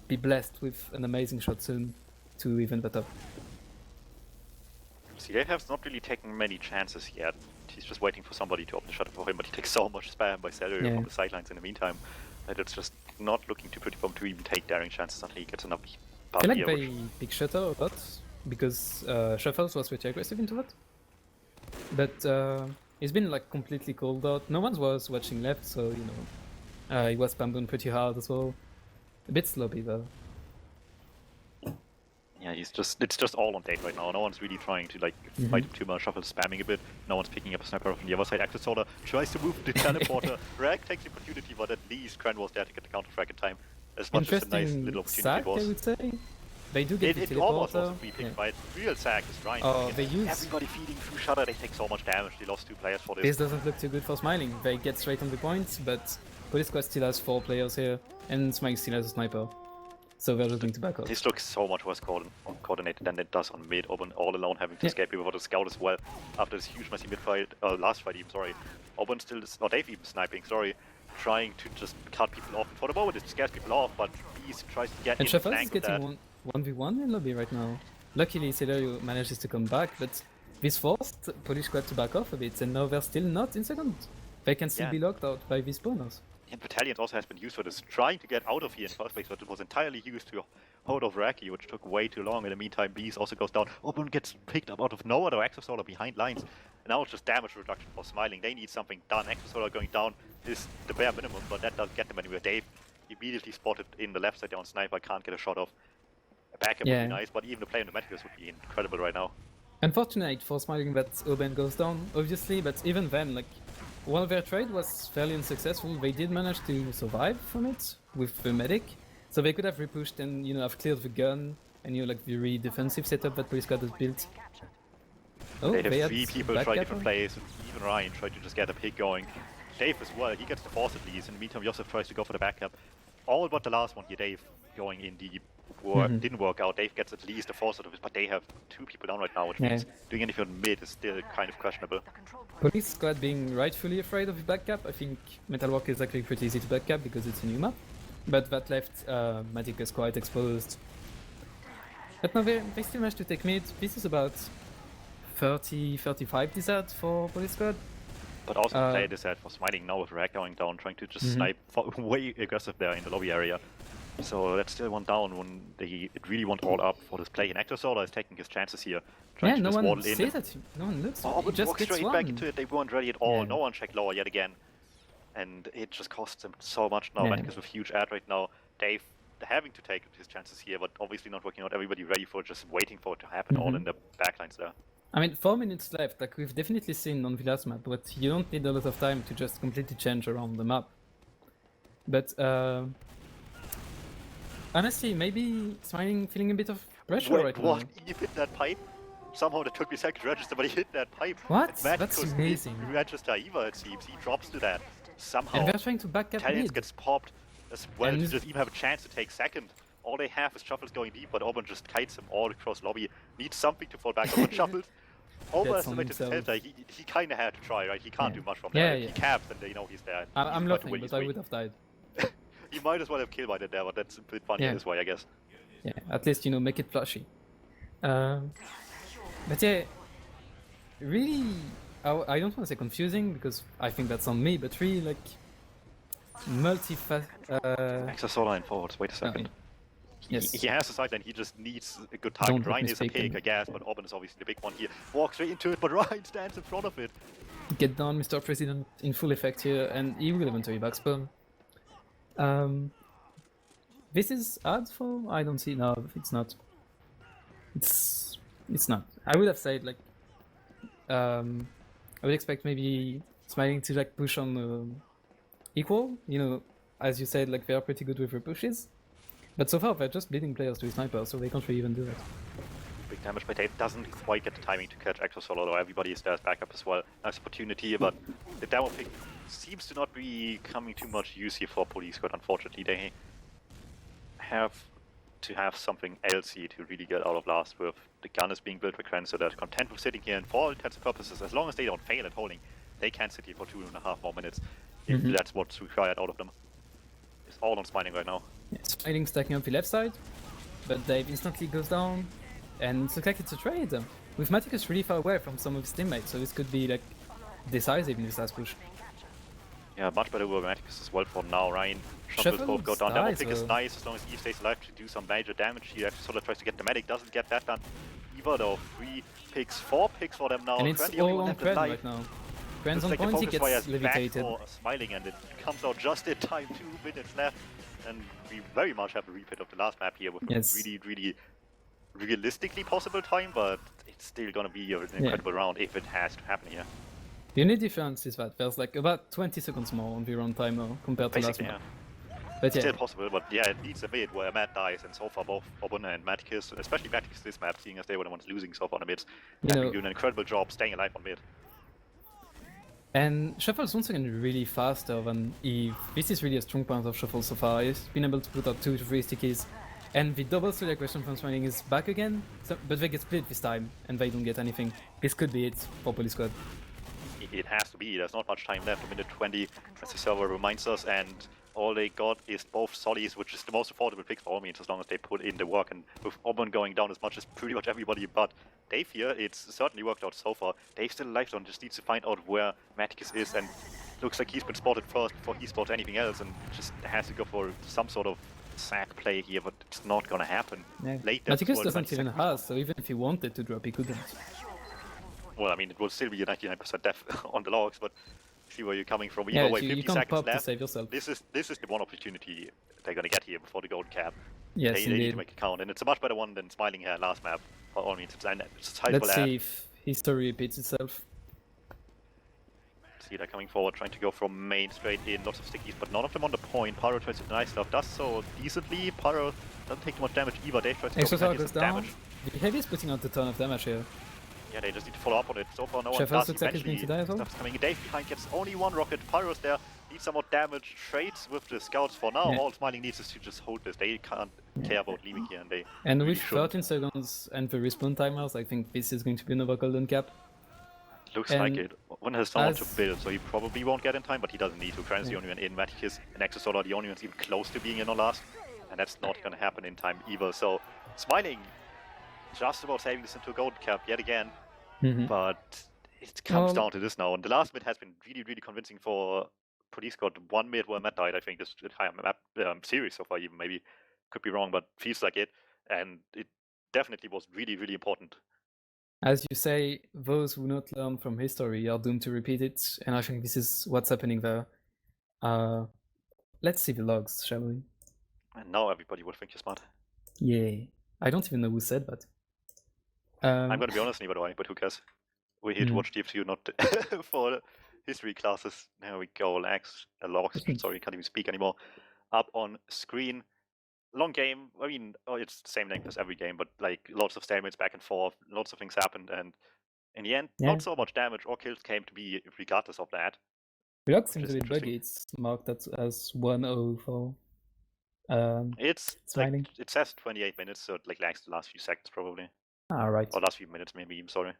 be blessed with an amazing shot soon to even better. See, Dave has not really taken many chances yet. He's just waiting for somebody to open the shutter for him, but he takes so much spam by Celerio from the sidelines in the meantime that it's just not looking too pretty for him to even take daring chances until he gets enough. I like by big shutter a lot because Shuffles was pretty aggressive into that. But he's been like completely called out. No one was watching left, so you know he was spammed pretty hard as well. A bit sloppy though. Yeah, it's just all on Dave right now. No one's really trying to like fight him too much. Shuffle spamming a bit. No one's picking up a sniper from the other side. Active Solar tries to move the teleporter. Rag takes the opportunity, but at least Kren was there to get the counter frag in time. As much as a nice little opportunity it was. I would say. They do get the teleporter. Almost was a free pick fight. Real sack is trying to get everybody feeding through Shudder. They take so much damage. They lost 2 players for this. This doesn't look too good for Smiling. They get straight on the points, but Police Squad still has 4 players here, and Smiling still has a sniper. So they're just going to back up. This looks so much worse coordinated than it does on mid. Open all alone, having to escape before the scout as well. After this huge messy mid fight, last fight even, sorry. Open still, or Dave even sniping, sorry. Trying to just cut people off. And for the moment it scares people off, but Beast tries to get in the flank. And Shuffle is getting 1v1 in lobby right now. Luckily Celerio manages to come back, but this forced Polish Squad to back off a bit, and now they're still not in second. They can still be locked out by these spawners. And Battalions also has been used for this, trying to get out of here in first place, but it was entirely used to hold off Raki, which took way too long. In the meantime, Beast also goes down. Open gets picked up out of nowhere, though. Exosolar behind lines. And now it's just damage reduction for Smiling. They need something done. Exosolar going down is the bare minimum, but that doesn't get them anywhere. Dave immediately spotted in the left side down Sniper, can't get a shot off. A backup would be nice, but even the play on the Meticus would be incredible right now. Unfortunate for Smiling that Oben goes down, obviously, but even then, like, one of their trade was fairly unsuccessful. They did manage to survive from it with the medic, so they could have repushed and, you know, have cleared the gun and, you know, like the very defensive setup that Police Squad has built. Oh, they have 3 people try different plays. Even Ryan tried to just get a pick going. Dave as well, he gets the force at least. In the meantime, Joseph tries to go for the backup. All but the last one here, Dave going in the didn't work out. Dave gets at least a force out of it, but they have 2 people down right now, which means doing anything on mid is still kind of questionable. Police Squad being rightfully afraid of the backup. I think Metal Walk is actually pretty easy to backup because it's a new map. But that left Maticus quite exposed. But no, they still managed to take mid. This is about 30-35 desert for Police Squad. But also play desert for Smiling now with Rag going down, trying to just snipe way aggressive there in the lobby area. So that's still one down when they really want all up for this play. And Actor Solar is taking his chances here. Trying to no just one waddle in. No one looks. But just walk straight back into it. They weren't ready at all. No one checked lower yet again. And it just costs them so much now. Maticus with huge ad right now. Dave having to take his chances here, but obviously not working out. Everybody ready for it, just waiting for it to happen all in the backlines there. I mean, 4 minutes left, like we've definitely seen on the last map, but you don't need a lot of time to just completely change around the map. But honestly, maybe Smiling feeling a bit of pressure right now. What? You hit that pipe? Somehow that took me a second to register, but he hit that pipe. What? That's amazing. Register either, it seems. He drops to that. Somehow. And they're trying to back up Italians mid. Gets popped as well to just even have a chance to take second. All they have is Shuffles going deep, but Auburn just kites him all across lobby. Needs something to fall back on. Shuffles overestimated his health himself. there. He kind of had to try, right? He can't Yeah. do much from Yeah, there. yeah. He caps and they know he's there. I'm Easy fight to laughing, win but his I way. would have died. He might as well have killed by there, but that's a bit funnier Yeah. this way, I guess. Yeah, at least, you know, make it flashy. But yeah, really, I don't want to say confusing because I think that's on me, but really like Extra solo line forwards. Wait a second. Yes. He has a sideline, he just needs a good Don't target. let Ryan me is a speak pig, and- I guess, but Orban is obviously the big one here. Walks straight into it, but Ryan stands in front of it. Get down, Mr. President, in full effect here, and he will eventually backspin. This is odd for. I don't see. No, it's not. It's not. I would have said like. I would expect maybe Smiling to like push on equal. You know, as you said, like they are pretty good with their pushes. But so far they're just bleeding players to sniper, so they can't really even do that. Big damage by Dave, doesn't quite get the timing to catch Extra Solo, though everybody is there as backup as well. Nice opportunity, but the demo pick seems to not be coming too much use here for Police Squad. Unfortunately, they have to have something else here to really get out of last with. The gun is being built for Kren, so they're content with sitting here, and for all intents and purposes, as long as they don't fail at holding, they can sit here for 2.5 more minutes, if that's what's required out of them. It's all on Smiling right now. Yeah, Smiling stacking up the left side, but Dave instantly goes down, and it looks like it's a trade. With Maticus really far away from some of his teammates, so this could be like decisive in this last push. Yeah, much better with Maticus as well for now. Ryan Shuffles both go down. Demo pick is nice as long as Eve stays alive to do some major damage here. Actually, Solar tries to get the medic, doesn't get that done either though. 4 picks for them now. And it's all on Kren right now. Kren's on point, he gets levitated. Smiling, and it comes out just in time. 2 minutes left, and we very much have a repeat of the last map here with a really realistically possible time, but it's still gonna be an incredible round if it has to happen here. The only difference is that there's like about 20 seconds more on the round timer compared to last map. But still possible, but yeah, it needs a mid where Matt dies, and so far both Orban and Maticus, especially Maticus this map, seeing as they were the ones losing so far on the mids, have been doing an incredible job staying alive on mid. And Shuffle's once again really faster than Eve. This is really a strong point of Shuffle so far. He's been able to put out 2 to 3 stickies. And the double study question from Smiling is back again, but they get split this time, and they don't get anything. This could be it for Police Squad. It has to be, there's not much time left, a minute 20, as the server reminds us, and all they got is both Solis, which is the most affordable pick for all means, as long as they put in the work, and with Orban going down as much as pretty much everybody but Dave here, it's certainly worked out so far. Dave's still alive, just needs to find out where Maticus is, and looks like he's been spotted first before he spots anything else, and just has to go for some sort of sack play here, but it's not gonna happen. Yeah. Late Maticus doesn't even have, so even if he wanted to drop, he couldn't. Well, I mean, it will still be a 99% death on the logs, but see where you're coming from. Yeah, Either way, 50 you can't seconds pop left. to save yourself. This is the one opportunity they're gonna get here before the gold cap. Yes, they need to make it count, and it's a much better one than Smiling had last map. By all means, it's a sizable Let's see if history repeats itself. See, they're coming forward, trying to go from main straight in, lots of stickies, but none of them on the point. Pyro tries to deny stuff, does so decently. Pyro doesn't take too much damage either. Dave tries to go behind some damage. The Heavy is putting out a ton of damage here. Yeah, they just need to follow up on it. So far, no one Chef does. looks like he's going to die as well. Stuff's coming. Dave behind gets only 1 rocket. Pyro's there. Needs some more damage. Trades with the scouts for now. All Smiling needs is to just hold this. They can't care about leaving here, and they. And really with 13 seconds and the respawn timers, I think this is going to be another golden cap. Looks like it. One has someone to build, so he probably won't get in time, but he doesn't need to. Kran's the only one in. Maticus and Exosol are the only ones even close to being in on last, and that's not going to happen in time either. So, Smiling just about saving this into a golden cap yet again. But it comes down to this now, and the last mid has been really convincing for Police Squad. 1 mid where Matt died, I think, this entire map series so far, even maybe could be wrong, but feels like it, and it definitely was really important. As you say, those who not learn from history are doomed to repeat it, and I think this is what's happening there. Let's see the logs, shall we? And now everybody will think you're smart. Yeah, I don't even know who said that. I'm going to be honest, neither do I, but who cares? We're here to watch DF2, not for history classes. There we go, logs, sorry, can't even speak anymore. Up on screen. Long game, I mean, it's the same length as every game, but like lots of stalemates back and forth, lots of things happened, and in the end, not so much damage or kills came to be regardless of that. The log seems a bit buggy, it's marked as 1-0 for it's Smiling. Like, it says 28 minutes, so it like lags the last few seconds probably. Right. Or last few minutes maybe, I'm sorry.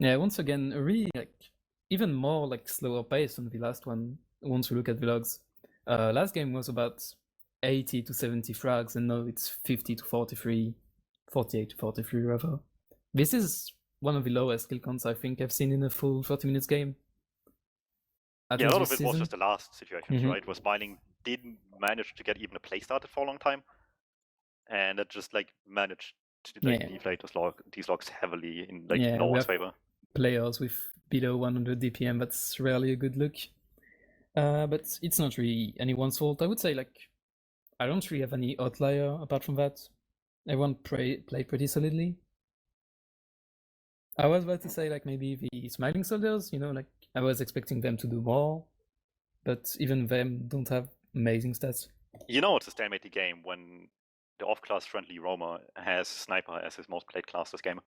Yeah, once again, a really even more slower pace than the last one. Once we look at the logs, last game was about 80 to 70 frags, and now it's 50 to 43, 48 to 43 rather. This is one of the lowest kill counts I think I've seen in a full 30 minutes game. Yeah, a lot of it was just the last situations, right? Where Smiling didn't manage to get even a play started for a long time, and it just managed to deflate these logs heavily in no one's favor. Players with below 100 DPM, that's rarely a good look. But it's not really anyone's fault. I would say I don't really have any outlier apart from that. Everyone played pretty solidly. I was about to say maybe the Smiling Soldiers, I was expecting them to do more, but even them don't have amazing stats. It's a stalemate game when the off-class friendly roamer has Sniper as his most played class this game.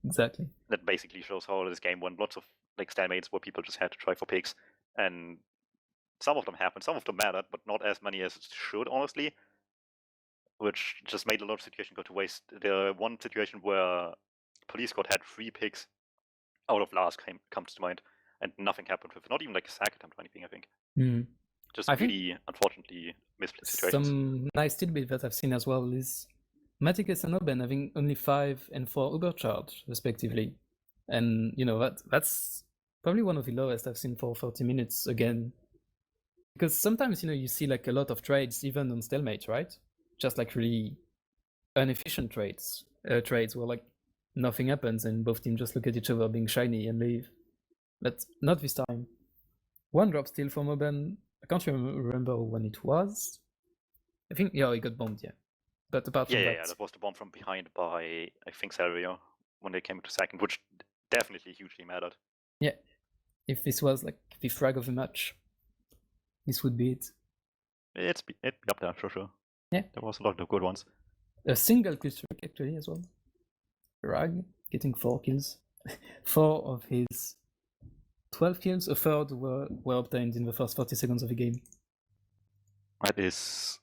Exactly. That basically shows how this game won lots of stalemates where people just had to try for picks, and some of them happened, some of them mattered, but not as many as it should, honestly, which just made a lot of situations go to waste. The one situation where Police Squad had 3 picks out of last comes to mind, and nothing happened with not even a sack attempt or anything, I think. Just really, unfortunately, misplaced situations. Some nice tidbit that I've seen as well is Maticus and Oben having only 5 and 4 Uber charge, respectively. And, that's probably one of the lowest I've seen for 30 minutes again. Because sometimes, you see a lot of trades, even on Stalemate, right? Just really inefficient trades where nothing happens and both teams just look at each other being shiny and leave. But not this time. One drop steal from Oben. I can't remember when it was. I think, he got bombed, yeah. But apart from that... that was the bomb from behind by, I think, Salvio when they came to second, which definitely hugely mattered. Yeah. If this was the frag of the match, this would be it. It'd be up there, for sure. Yeah. There was a lot of good ones. A single kill streak, actually, as well. Rag getting 4 kills. 4 of his 12 kills, a third were obtained in the first 40 seconds of the game. That is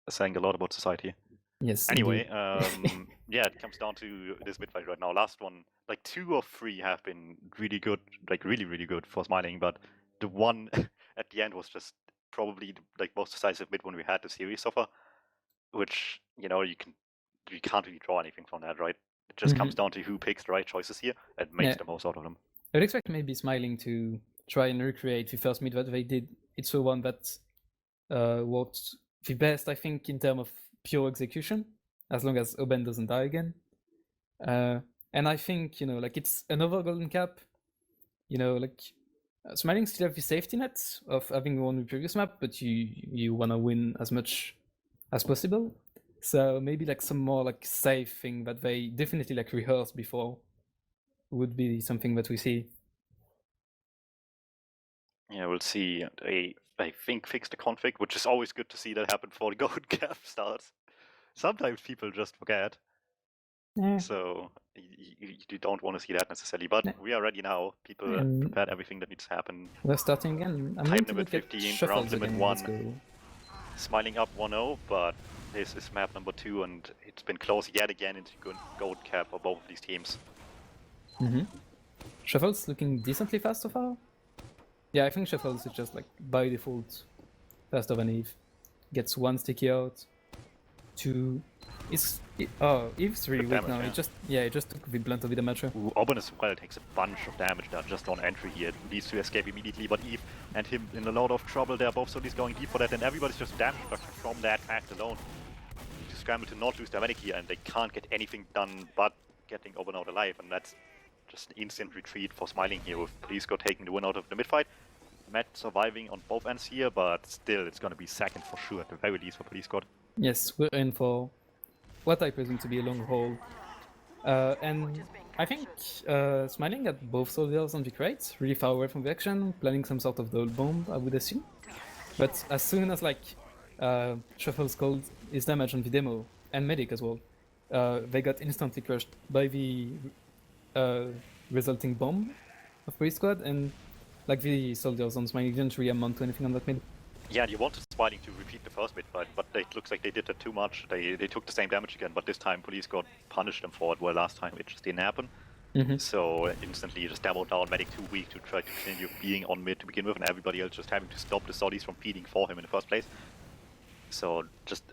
saying a lot about society. Yes. Anyway, it comes down to this mid fight right now. Last one, 2 or 3 have been really good, really, really good for Smiling, but the one at the end was just probably the most decisive mid one we had the series so far, which, you can't really draw anything from that, right? It just comes down to who picks the right choices here and makes the most out of them. I would expect maybe Smiling to try and recreate the first mid that they did. It's the one that worked the best, I think, in terms of pure execution, as long as Oben doesn't die again. And I think, it's another golden cap. Smiling still have the safety net of having won the previous map, but you want to win as much as possible. So maybe some more safe thing that they definitely rehearsed before would be something that we see. Yeah, we'll see. They, I think, fix the config, which is always good to see that happen before the golden cap starts. Sometimes people just forget. So you don't want to see that necessarily, but we are ready now. People prepared everything that needs to happen. We're starting again. Time limit 15, round limit 1. Smiling up 1-0, but this is map number 2, and it's been close yet again into gold cap for both of these teams. Shuffle's looking decently fast so far. Yeah, I think Shuffle's is just by default faster than Eve. Gets 1 sticky out, 2. Eve's really weak now. Yeah. It just took the blunt of the damage. Oben as well takes a bunch of damage there just on entry here. It needs to escape immediately, but Eve and him in a lot of trouble. They're both soldiers going deep for that, and everybody's just damage structure from that fact alone. To scramble to not lose their medic here, and they can't get anything done but getting Oben out alive, and that's just an instant retreat for Smiling here with Police Squad taking the win out of the mid-fight. Matt surviving on both ends here, but still it's going to be second for sure, at the very least for Police Squad. Yes, we're in for what I presume to be a long haul. And I think Smiling got both soldiers on the crate, really far away from the action, planning some sort of double bomb, I would assume. But as soon as Shuffle's called his damage on the demo, and Medic as well, they got instantly crushed by the resulting bomb of Police Squad, and the soldiers on Smiling didn't really amount to anything on that mid. Yeah, you wanted Smiling to repeat the first mid fight, but it looks like they did that too much. They took the same damage again, but this time Police Squad punished them for it, where last time it just didn't happen. So instantly just demo down Medic 2 weak to try to continue being on mid to begin with, and everybody else just having to stop the Sollies from feeding for him in the first place. So just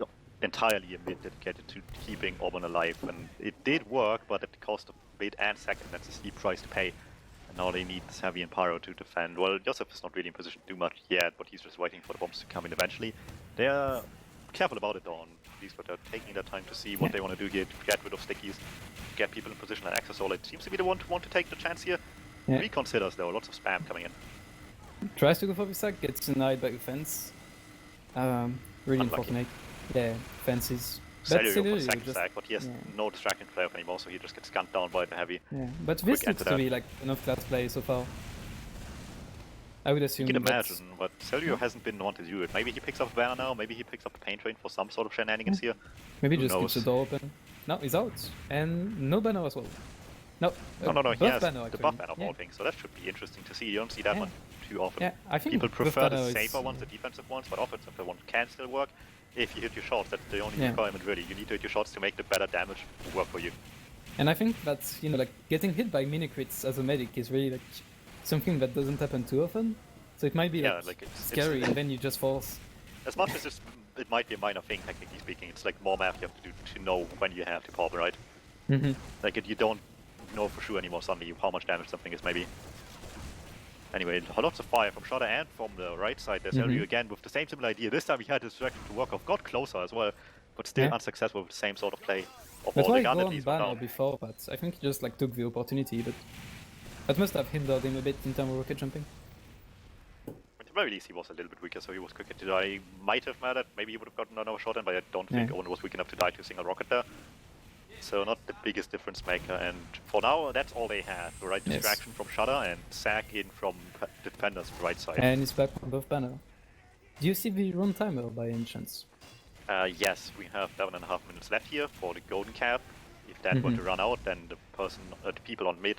entirely a mid dedicated to keeping Auburn alive, and it did work, but at the cost of mid and second. That's a steep price to pay. And now they need Heavy and Pyro to defend. Well, Joseph is not really in position to do much yet, but he's just waiting for the bombs to come in eventually. They're careful about it on these, but they're taking their time to see what they want to do here to get rid of stickies, get people in position, and Access All. It seems to be the one to want to take the chance here. Reconsiders though, lots of spam coming in. Tries to go for Visak, gets denied by fence. Really unfortunate. Yeah, fence is. Cellular for second sack, but he has no distracting play off anymore, so he just gets gunned down by the heavy. Yeah, but this looks to be like enough class play so far. I would assume. You can imagine, but Cellular hasn't been one to do it. Maybe he picks up a banner now, maybe he picks up a pain train for some sort of shenanigans here. Maybe just keeps the door open. No, he's out. And no banner as well. No, no, he has the buff banner of all things, so that should be interesting to see. You don't see that one too often. Yeah, I think people prefer the safer ones, the defensive ones, but offensive ones can still work. If you hit your shots, that's the only requirement really. You need to hit your shots to make the better damage work for you. And I think that's, you know, like getting hit by mini crits as a medic is really like something that doesn't happen too often. So it might be like scary, and then you just force. As much as it might be a minor thing, technically speaking, it's like more math you have to do to know when you have to pop, right? Like you don't know for sure anymore suddenly how much damage something is maybe. Anyway, lots of fire from Shudder and from the right side. There's Helry again with the same similar idea. This time he had his distraction to work off, got closer as well, but still unsuccessful with the same sort of play. That's why he got banner before, but I think he just like took the opportunity, but that must have hindered him a bit in terms of rocket jumping. At the very least he was a little bit weaker, so he was quicker to die. Might have mattered, maybe he would have gotten another shot in, but I don't think Owen was weak enough to die to a single rocket there. So not the biggest difference maker, and for now that's all they have. The right distraction from Shudder and sack in from defenders right side. And he's back from both banner. Do you see the run timer by any chance? Yes, we have 7.5 minutes left here for the golden cap. If that were to run out, then the people on mid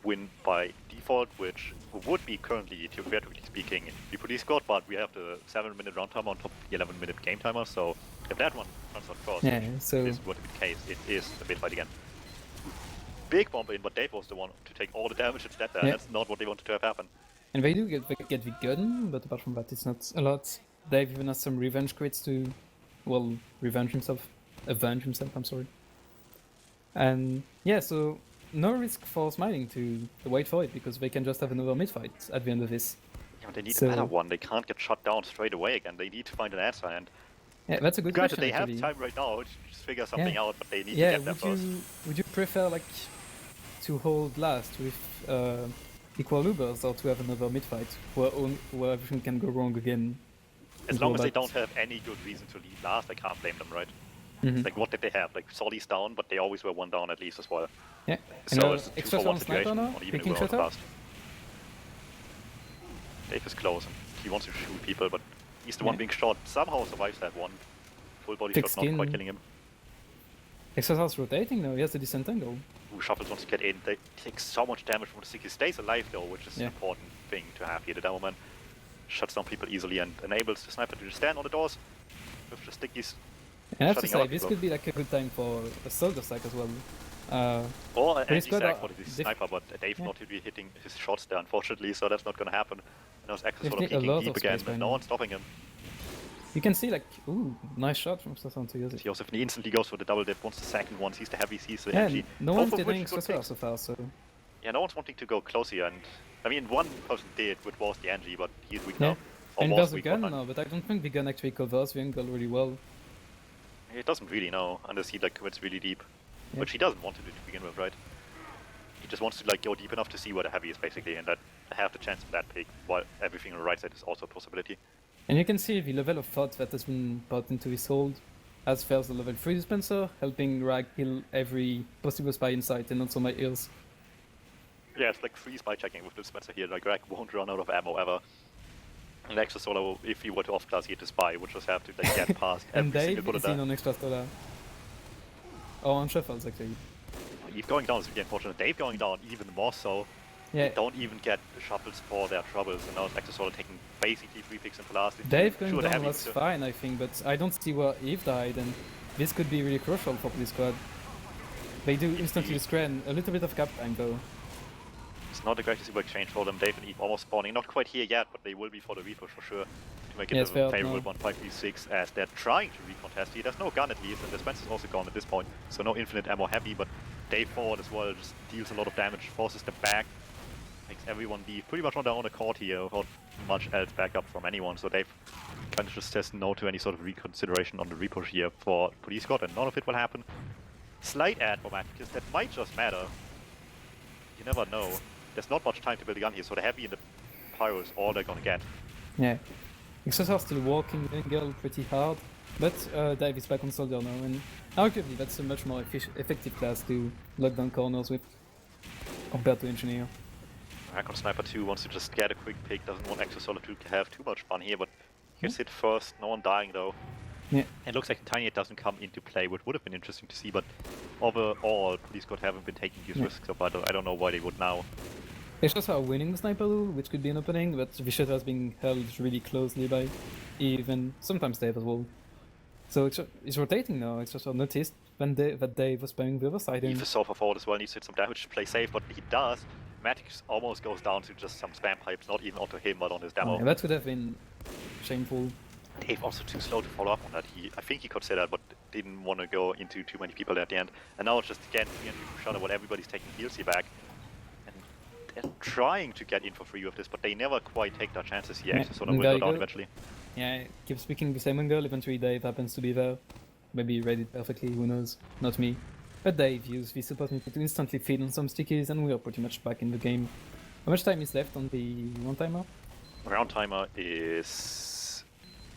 win by default, which would be currently, theoretically speaking, the police squad, but we have the 7-minute run timer on top of the 11-minute game timer, so if that one runs out first, so this would be the case, it is a bit fight again. Big bomb in, but Dave was the one to take all the damage instead there. That's not what they wanted to have happen. And they do get the gun, but apart from that it's not a lot. Dave even has some revenge crits to, well, avenge himself, I'm sorry. And yeah, so no risk for Smiling to wait for it, because they can just have another mid-fight at the end of this. Yeah, they need a better one, they can't get shut down straight away again, they need to find an answer, and yeah, that's a good question. They have time right now to just figure something out, but they need to get there first. Would you prefer like to hold last with equal Ubers, or to have another mid-fight where everything can go wrong again? As long as they don't have any good reason to lead last, I can't blame them, right? Like what did they have? Like Solly's down, but they always were one down at least as well. Yeah. So it's extra one sniper now, picking shutter. Dave is close and he wants to shoot people, but he's the one being shot. Somehow survives that one. Full body shot not quite killing him. Extra's rotating now, he has a decent angle. Ooh, Shuffles wants to get in. They take so much damage from the stick. He stays alive though, which is an important thing to have here. The Demo Man shuts down people easily and enables the sniper to just stand on the doors with the stickies. And I have to say, this could be like a good time for a soldier sack as well. Or an anti-sack for the sniper, but Dave not to be hitting his shots there unfortunately, so that's not going to happen. And there's Access sort of peeking deep again, but no one's stopping him. You can see like, ooh, nice shot from Sasson to use it. He also instantly goes for the double dip, wants the second one, sees the heavy, sees the energy. No one's getting Sasson so far, so... Yeah, no one's wanting to go close here, and... I mean, one person did, which was the Angie, but he's weak now. And there's a gun now, but I don't think the gun actually covers the angle really well. It doesn't really know, unless he like commits really deep. Which he doesn't want to do to begin with, right? He just wants to like go deep enough to see where the heavy is basically, and that have the chance of that pick, while everything on the right side is also a possibility. And you can see the level of thought that has been put into his hold, as fails the level 3 dispenser, helping Rag kill every possible spy in sight and also my ears. Yeah, it's like free spy checking with the dispenser here, like Rag won't run out of ammo ever. And Extra Solar, if he were to off-class here to spy, would just have to like get past every single bullet there. And Dave is in on Extra Solar. Oh, on Shuffles actually. Eve going down is really unfortunate. Dave going down even more so. Yeah. They don't even get Shuffles for their troubles, and now it's Extra Solar taking basically 3 picks in the last. Dave going down was fine, I think, but I don't see where Eve died, and this could be really crucial for this squad. They do instantly lose Kren, a little bit of cap time though. It's not a great super exchange for them. Dave and Eve almost spawning. Not quite here yet, but they will be for the repush for sure. To make it Yes, a favorable 1-5-3-6 as they're trying to recontest here. There's no gun at least, and the Spencer's also gone at this point. So no infinite ammo heavy, but Dave forward as well just deals a lot of damage, forces them back. Makes everyone be pretty much on their own accord here without much else backup from anyone. So Dave kind of just says no to any sort of reconsideration on the repush here for Police Squad, and none of it will happen. Slight ad for because that might just matter. You never know. There's not much time to build a gun here, so the heavy and the pyro is all they're gonna get. Yeah. Exos are still walking Bengal pretty hard, but Dave is back on Soldier now, and arguably that's a much more effective class to lock down corners with compared to Engineer. Back on Sniper 2 wants to just get a quick pick, doesn't want Exo Soldier to have too much fun here, but he gets hit first, no one dying though. Yeah. It looks like the Tiny doesn't come into play, which would have been interesting to see, but overall, Police Squad haven't been taking these risks, so I don't know why they would now. Exos are winning the Sniper Rule, which could be an opening, but Vicious has been held really closely by even sometimes Dave as well. So it's rotating now. Exos noticed when that Dave was spamming the other side. Eve is for forward as well, needs to hit some damage to play safe, but he does. Matix almost goes down to just some spam pipes, not even onto him, but on his demo. Yeah, that would have been shameful. Dave also too slow to follow up on that. I think he considered, but didn't want to go into too many people at the end. And now it's just again 3 shot while everybody's taking heals here back. And they're trying to get in for free with this, but they never quite take their chances here. Yeah, So will go down eventually. Yeah, keep speaking the same angle. Eventually Dave happens to be there. Maybe he read it perfectly, who knows? Not me. But Dave used this opportunity to instantly feed on some stickies, and we are pretty much back in the game. How much time is left on the round timer? Round timer is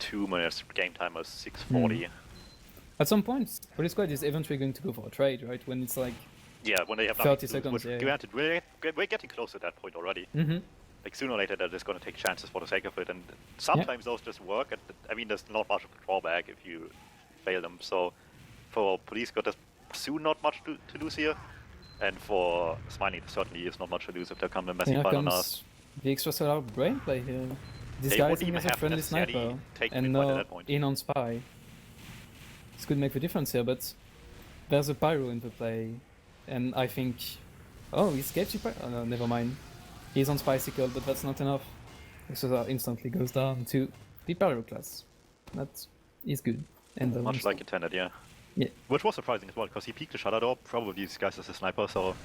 2 minutes, game timer is 6:40. At some point, Police Squad is eventually going to go for a trade, right? When it's like when they have 30 seconds. Yeah. Granted, we're getting close to that point already. Like sooner or later, they're just going to take chances for the sake of it, and sometimes those just work. And I mean, there's not much of a drawback if you fail them. So for Police Squad, there's soon not much to lose here, and for Smiley, there certainly is not much to lose if there comes a messy fight on us. The extra solar brain play here. This guy is a friendly sniper and not in on spy. This could make the difference here, but there's a pyro in the play, and I think, oh, he escapes. Oh, no, never mind. He's on Spicicle, but that's not enough. So instantly goes down to the pyro class. That is good. And much like intended, yeah. Yeah. Which was surprising as well, because he peeked the shutter door, probably disguised as a sniper, so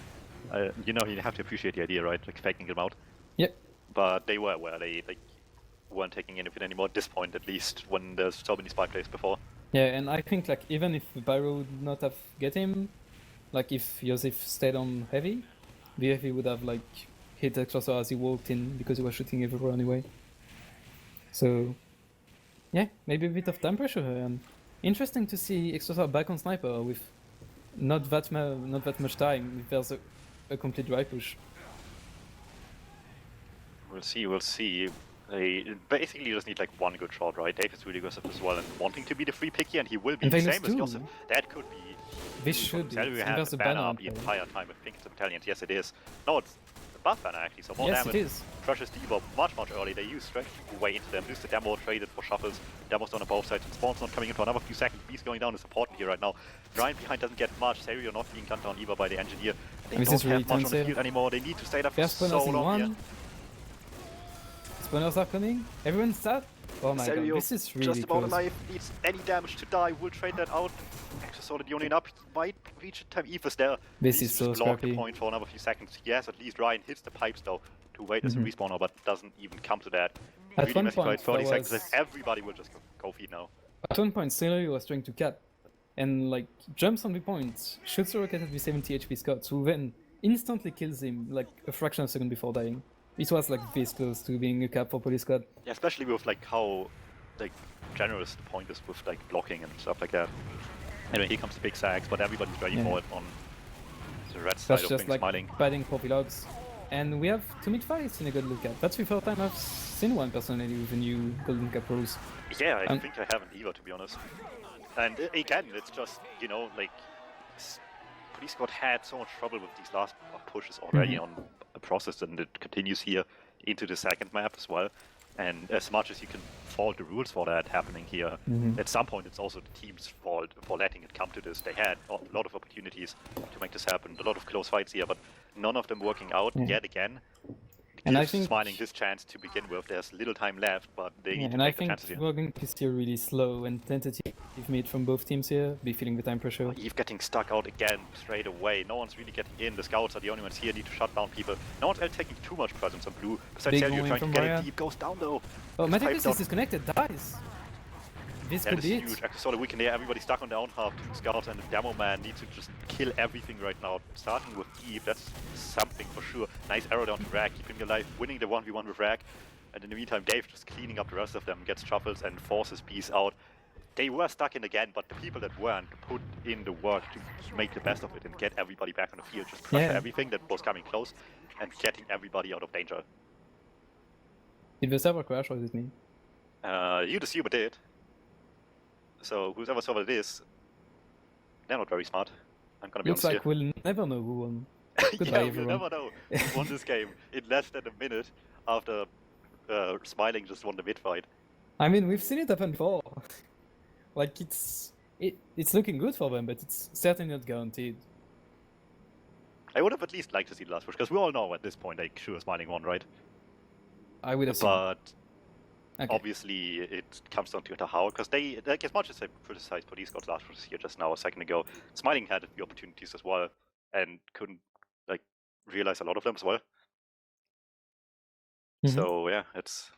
you know, you have to appreciate the idea, right? Like faking them out. Yep. But they were aware, they weren't taking anything anymore at this point, at least, when there's so many spy plays before. Yeah, and I think like even if the pyro would not have get him, like if Joseph stayed on heavy, the heavy would have like hit Extrasor as he walked in because he was shooting everywhere anyway. So yeah, maybe a bit of time pressure here. And interesting to see Extrasor back on sniper with not that much time if there's a complete dry push. We'll see. They basically just need like one good shot, right? Dave is really aggressive as well and wanting to be the free picky, and he will be the same as Joseph. That could be. This should be. We have the banner up the entire time. I think it's a battalion. Yes, it is. No, it's the buff banner actually. So more damage. It is. Precious Diva much early. They use strength way into them. Use the demo, traded for shuffles. Demo's done on both sides. And Spawn's not coming in for another few seconds. Beast going down is important here right now. Giant behind doesn't get much. Serio not being gunned down either by the engineer. They don't have much on the field anymore. They need to stay there for so long here. Spawners are coming. Everyone's sad. Oh my god, this is really just about alive. Needs any damage to die. We'll trade that out. Extra the only up. He might reach it. Time Eve is there. This is so scrappy. The point for another few seconds. Yes, at least Ryan hits the pipes though to wait as a respawner, but doesn't even come to that. At one point, 30 seconds. Everybody will just go feed now. At one point, Celery was trying to cut and like jumps on the point, shoots a rocket at the 70 HP Scott, who then instantly kills him like a fraction of a second before dying. It was like this close to being a cap for Police Squad. Yeah, especially with like how like generous the point is with like blocking and stuff like that. Anyway, here comes the big sags, but everybody's ready for it on the red side of things, like Smiling. Batting poppy logs. And we have 2 mid-fights in a good look at. That's the first time I've seen one personally with the new Golden Cap rules. Yeah, I think I haven't either, to be honest. And again, it's just, you know, like Police Squad had so much trouble with these last pushes already on a process, and it continues here into the second map as well. And as much as you can fault the rules for that happening here, at some point it's also the team's fault for letting it come to this. They had a lot of opportunities to make this happen, a lot of close fights here, but none of them working out yet again. And I Gives think Smiling this chance to begin with. There's little time left, but they need to and I take the think chances here. we're going to see a really slow and tentative mid from both teams here, be feeling the time pressure. Eve getting stuck out again straight away. No one's really getting in. The scouts are the only ones here, need to shut down people. No one's else taking too much presence on blue. Besides Big Sergio warning trying to from get Raya. it deep, goes down though. Oh, Magic Five is down. disconnected, dies. This That could is be huge. it. Actually, saw the weekend there. Everybody stuck on their own half. Two scouts and the demo man need to just kill everything right now. Starting with Eve, that's something for sure. Nice arrow down to Rag, keeping alive, winning the 1v1 with Rag. And in the meantime, Dave just cleaning up the rest of them, gets Truffles and forces Bees out. They were stuck in again, but the people that weren't put in the work to make the best of it and get everybody back on the field, just pressure everything that was coming close and getting everybody out of danger. Did the server crash or is it me? You'd assume it did. So whoever server it is, they're not very smart. I'm gonna be Looks honest like we'll never know who won. Goodbye, yeah, everyone. we'll never know who won this game in less than a minute after Smiling just won the mid fight. I mean, we've seen it happen before. Like, it's looking good for them, but it's certainly not guaranteed. I would have at least liked to see the last push, because we all know at this point, like, sure, Smiling won, right? I would have seen. But obviously, it comes down to the how, because they, like, as much as I criticized Police God's last push here just now a second ago, Smiling had the opportunities as well, and couldn't, like, realize a lot of them as well. So, yeah, it's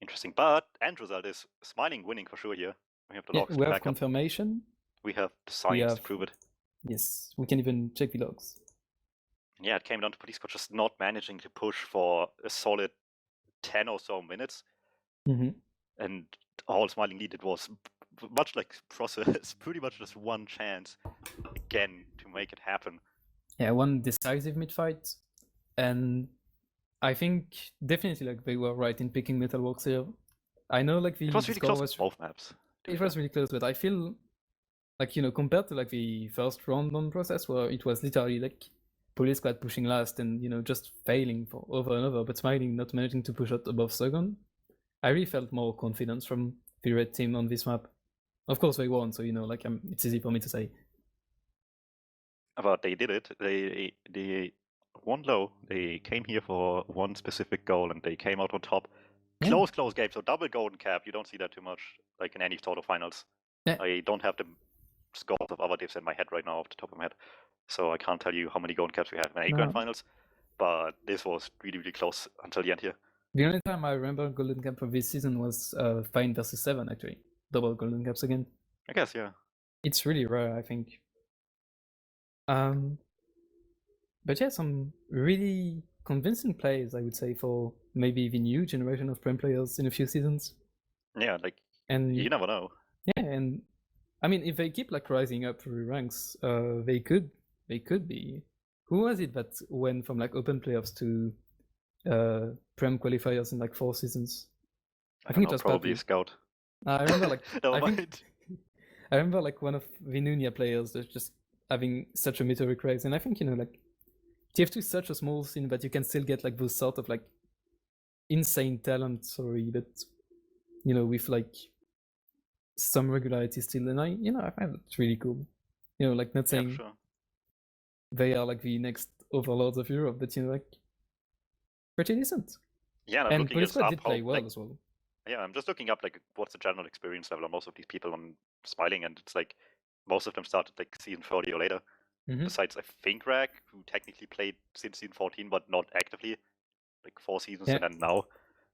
interesting. But end result is Smiling winning for sure here. We have the logs to we have back confirmation. Up. We have the science to prove it. Yes, we can even check the logs. Yeah, it came down to Police Squad just not managing to push for a solid 10 or so minutes. And all Smiling needed was, much like Process, pretty much just one chance again to make it happen. Yeah, one decisive mid-fight. And I think definitely like they were right in picking Metalworks here. I know like the it was really close with both maps. It was really close, but I feel like, you know, compared to like the first round on Process where it was literally like Police Squad pushing last and, you know, just failing for over and over, but Smiling not managing to push out above second, I really felt more confidence from the red team on this map. Of course they won, so, you know, like it's easy for me to say. But they did it. They won low. They came here for one specific goal and they came out on top. Close game. So double golden cap. You don't see that too much, like in any total finals. I don't have the scores of other divs in my head right now off the top of my head, so I can't tell you how many golden caps we have in any grand finals. But this was really, really close until the end here. The only time I remember golden cap of this season was Fine versus 7, actually. Double golden caps again. I guess, yeah. It's really rare, I think. But yeah, some really convincing plays, I would say, for maybe the new generation of Prem players in a few seasons. Yeah, like, and you never know. Yeah, and I mean, if they keep like rising up through ranks, they could be. Who was it that went from like open playoffs to Prem qualifiers in like 4 seasons? I think it was probably Scout. I remember like I remember like one of the Nunia players that's just having such a meteoric rise, and I think, you know, like TF2 is such a small scene that you can still get like those sort of like insane talent, but you know, with like some regularity still, and I find it really cool. You know, like not saying they are like the next overlords of Europe, but you know, like pretty decent. Yeah, and Police Squad did play well as well. Yeah, I'm just looking up like what's the general experience level of most of these people on Smiling, and it's like most of them started like season 30 or later. Besides, I think Rag, who technically played since season 14, but not actively, like 4 seasons and then now.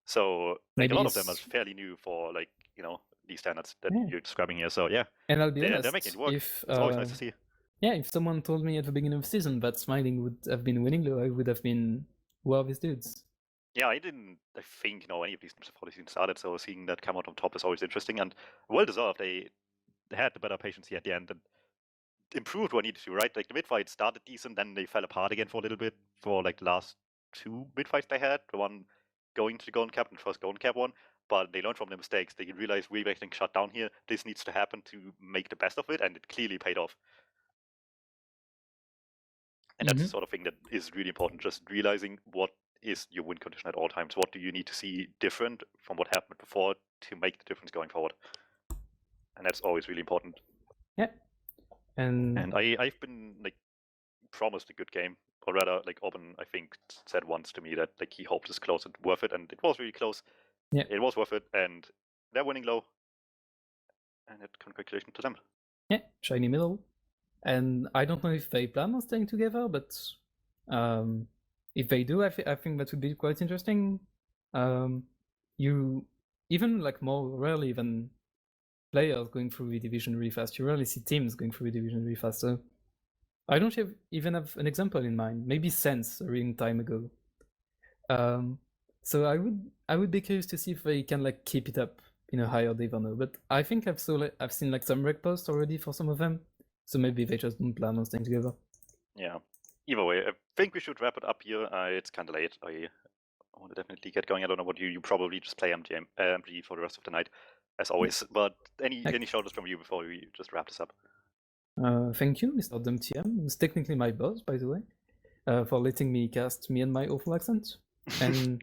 So like a lot of them are fairly new for like, you know, these standards that you're describing here. So yeah, and I'll be honest, they're making it work. It's always nice to see. Yeah, if someone told me at the beginning of the season that Smiling would have been winning, I would have been, wow, these dudes. Yeah, I think, know any of these teams before the season started, so seeing that come out on top is always interesting and well deserved. They had the better patience here at the end and improved what needed to, right? Like the mid fight started decent, then they fell apart again for a little bit for like the last 2 mid fights they had. The one going to the golden cap and first golden cap one, but they learned from their mistakes. They realized we're getting shut down here. This needs to happen to make the best of it, and it clearly paid off. And that's the sort of thing that is really important, just realizing what is your win condition at all times. What do you need to see different from what happened before to make the difference going forward? And that's always really important. Yeah. And I've been like promised a good game, or rather, like Oben, I think, said once to me that like he hoped it's close and worth it, and it was really close. Yeah. It was worth it, and they're winning low. And congratulations to them. Yeah, shiny middle. And I don't know if they plan on staying together, but if they do, I think that would be quite interesting. You even like more rarely than players going through the division really fast. You rarely see teams going through the division really fast. So I don't even have an example in mind. Maybe Sense a really time ago. So I would be curious to see if they can like keep it up in a higher div or no. But I think I've seen like some rec posts already for some of them. So maybe they just don't plan on staying together. Yeah. Either way, I think we should wrap it up here. It's kind of late. I want to definitely get going. I don't know what you probably just play MG for the rest of the night, as always. But any shout outs from you before we just wrap this up? Thank you, Mr. DuMmTm, who's technically my boss, by the way, for letting me cast me and my awful accent. And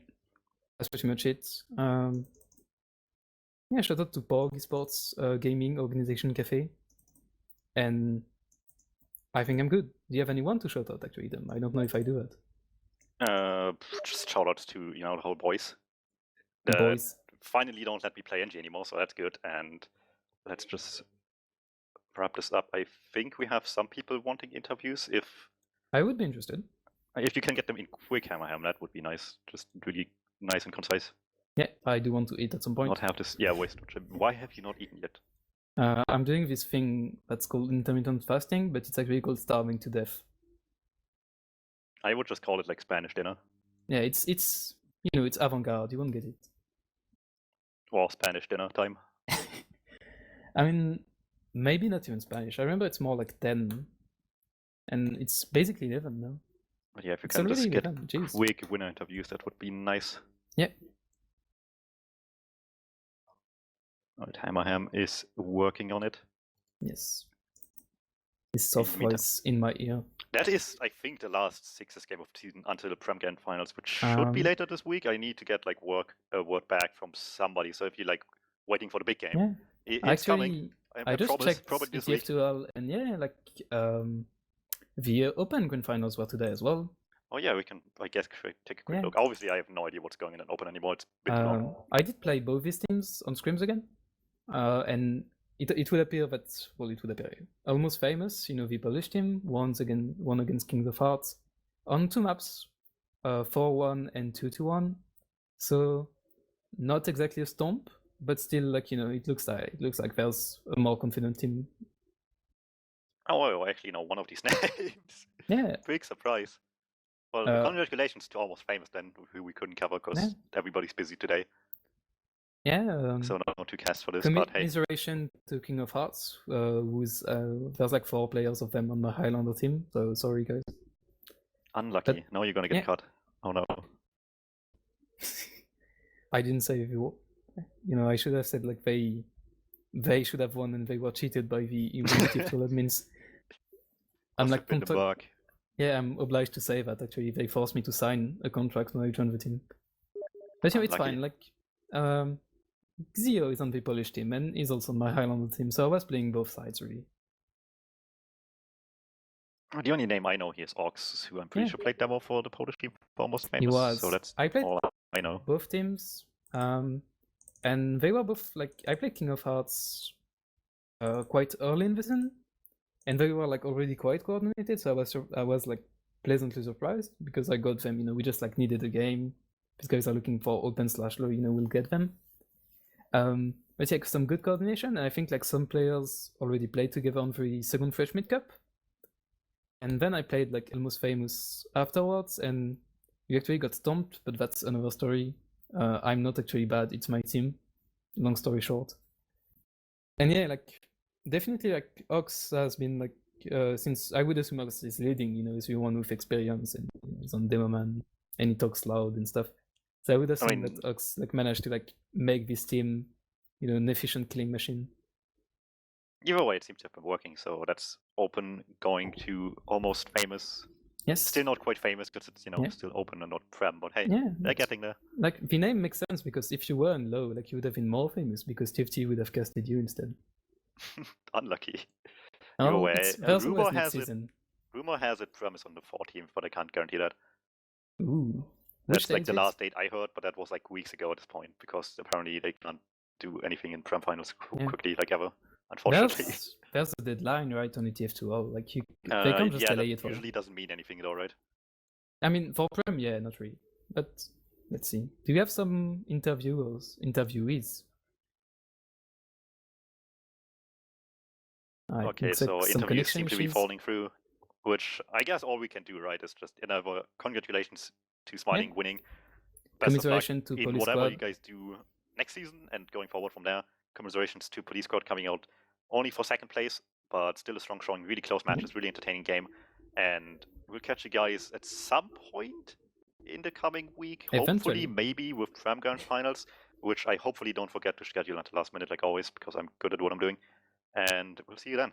that's pretty much it. Yeah, shout out to Porg Sports Gaming Organization Cafe. And I think I'm good. Do you have anyone to shout out, actually, them? I don't know if I do it. Just shout outs to, the whole boys. The boys. Finally don't let me play NG anymore, so that's good. And let's just wrap this up. I think we have some people wanting interviews. If I would be interested. If you can get them in quick, hamaham, that would be nice. Just really nice and concise. Yeah, I do want to eat at some point. Not have this. Yeah, waste. Why have you not eaten yet? I'm doing this thing that's called intermittent fasting, but it's actually called starving to death. I would just call it like Spanish dinner. Yeah, it's it's avant-garde. You won't get it. Or Spanish dinner time. I mean, maybe not even Spanish. I remember it's more like 10. And it's basically 11 now. But yeah, if you can just get quick winner interviews, that would be nice. Yeah. Alright, hamaham is working on it. Yes. His soft voice in my ear. That is, I think, the last Sixers game of the season until the Prem Grand Finals, which should be later this week. I need to get like a word back from somebody. So if you're like waiting for the big game, it's actually coming. I just checked ETF2L, and yeah, like the Open Grand Finals were today as well. Oh yeah, we can, I guess, take a quick look. Obviously, I have no idea what's going on in Open anymore. It's a bit long. I did play both these teams on scrims again, and it would appear that, well, it would appear Almost Famous, the Polish team, won against Kings of Hearts on 2 maps, 4-1 and 2-1. So not exactly a stomp, but still, like, it looks like there's a more confident team. Oh, I actually know one of these names. Yeah. Big surprise. Well, congratulations to Almost Famous then, who we couldn't cover because everybody's busy today. Yeah. So not to cast for this, but hey. Commiseration to King of Hearts, who's there's like 4 players of them on the Highlander team. So sorry, guys. Unlucky. But, now you're gonna get cut. Oh no. I didn't say you. I should have said like they should have won and they were cheated by the immunity tool admins. I'm like yeah, I'm obliged to say that actually they forced me to sign a contract when I joined the team. But it's fine. Like Xio is on the Polish team and is also on my Highlander team, so I was playing both sides really. The only name I know here is Ox, who I'm pretty sure played demo for the Polish team for Almost Famous. He was. So that's I played all I know. Both teams, and they were both like I played King of Hearts quite early in the season, and they were like already quite coordinated. So I was like pleasantly surprised because I got them. We just like needed a game. These guys are looking for open/low. We'll get them. But yeah, some good coordination. And I think like some players already played together on the second Fresh Mid Cup. And then I played like Almost Famous afterwards, and we actually got stomped, but that's another story. I'm not actually bad, it's my team. Long story short. And yeah, like definitely like Ox has been like since I would assume Ox is leading, is the one with experience and he's on demo man and he talks loud and stuff. So I would assume that Ox like managed to like make this team, an efficient killing machine. Either way, it seems to have been working. So that's Open going to Almost Famous Yes. Still not quite famous because it's Yeah. still open and not Prem, but hey, Yeah, they're it's- getting there. like the name makes sense because if you were in low, like you would have been more famous because TFT would have casted you instead. Unlucky. Oh, Either way, there's always rumor next has it. season. Rumor has it Prem is on the 14th, but I can't guarantee that. Ooh. Which That's like the date? last date I heard, but that was like weeks ago at this point because apparently they can't do anything in Prem finals Yeah. quickly like ever. Unfortunately. There's a deadline, right, on ETF2L. Like they can't just yeah, delay that it for. usually doesn't mean anything at all, right? I mean, for Prem, yeah, not really. But let's see. Do you have some interviewees? Okay, so interviews seem to be falling through, which I guess all we can do, right, is just another congratulations to Smiling winning. Best of luck Commiseration to in Police whatever Squad. you guys do next season and going forward from there. Commiserations to Police Squad coming out only for second place, but still a strong showing, really close matches, really entertaining game. And we'll catch you guys at some point in the coming week. Eventually. Hopefully, maybe with Tram Grand Finals, which I hopefully don't forget to schedule until last minute like always, because I'm good at what I'm doing. And we'll see you then.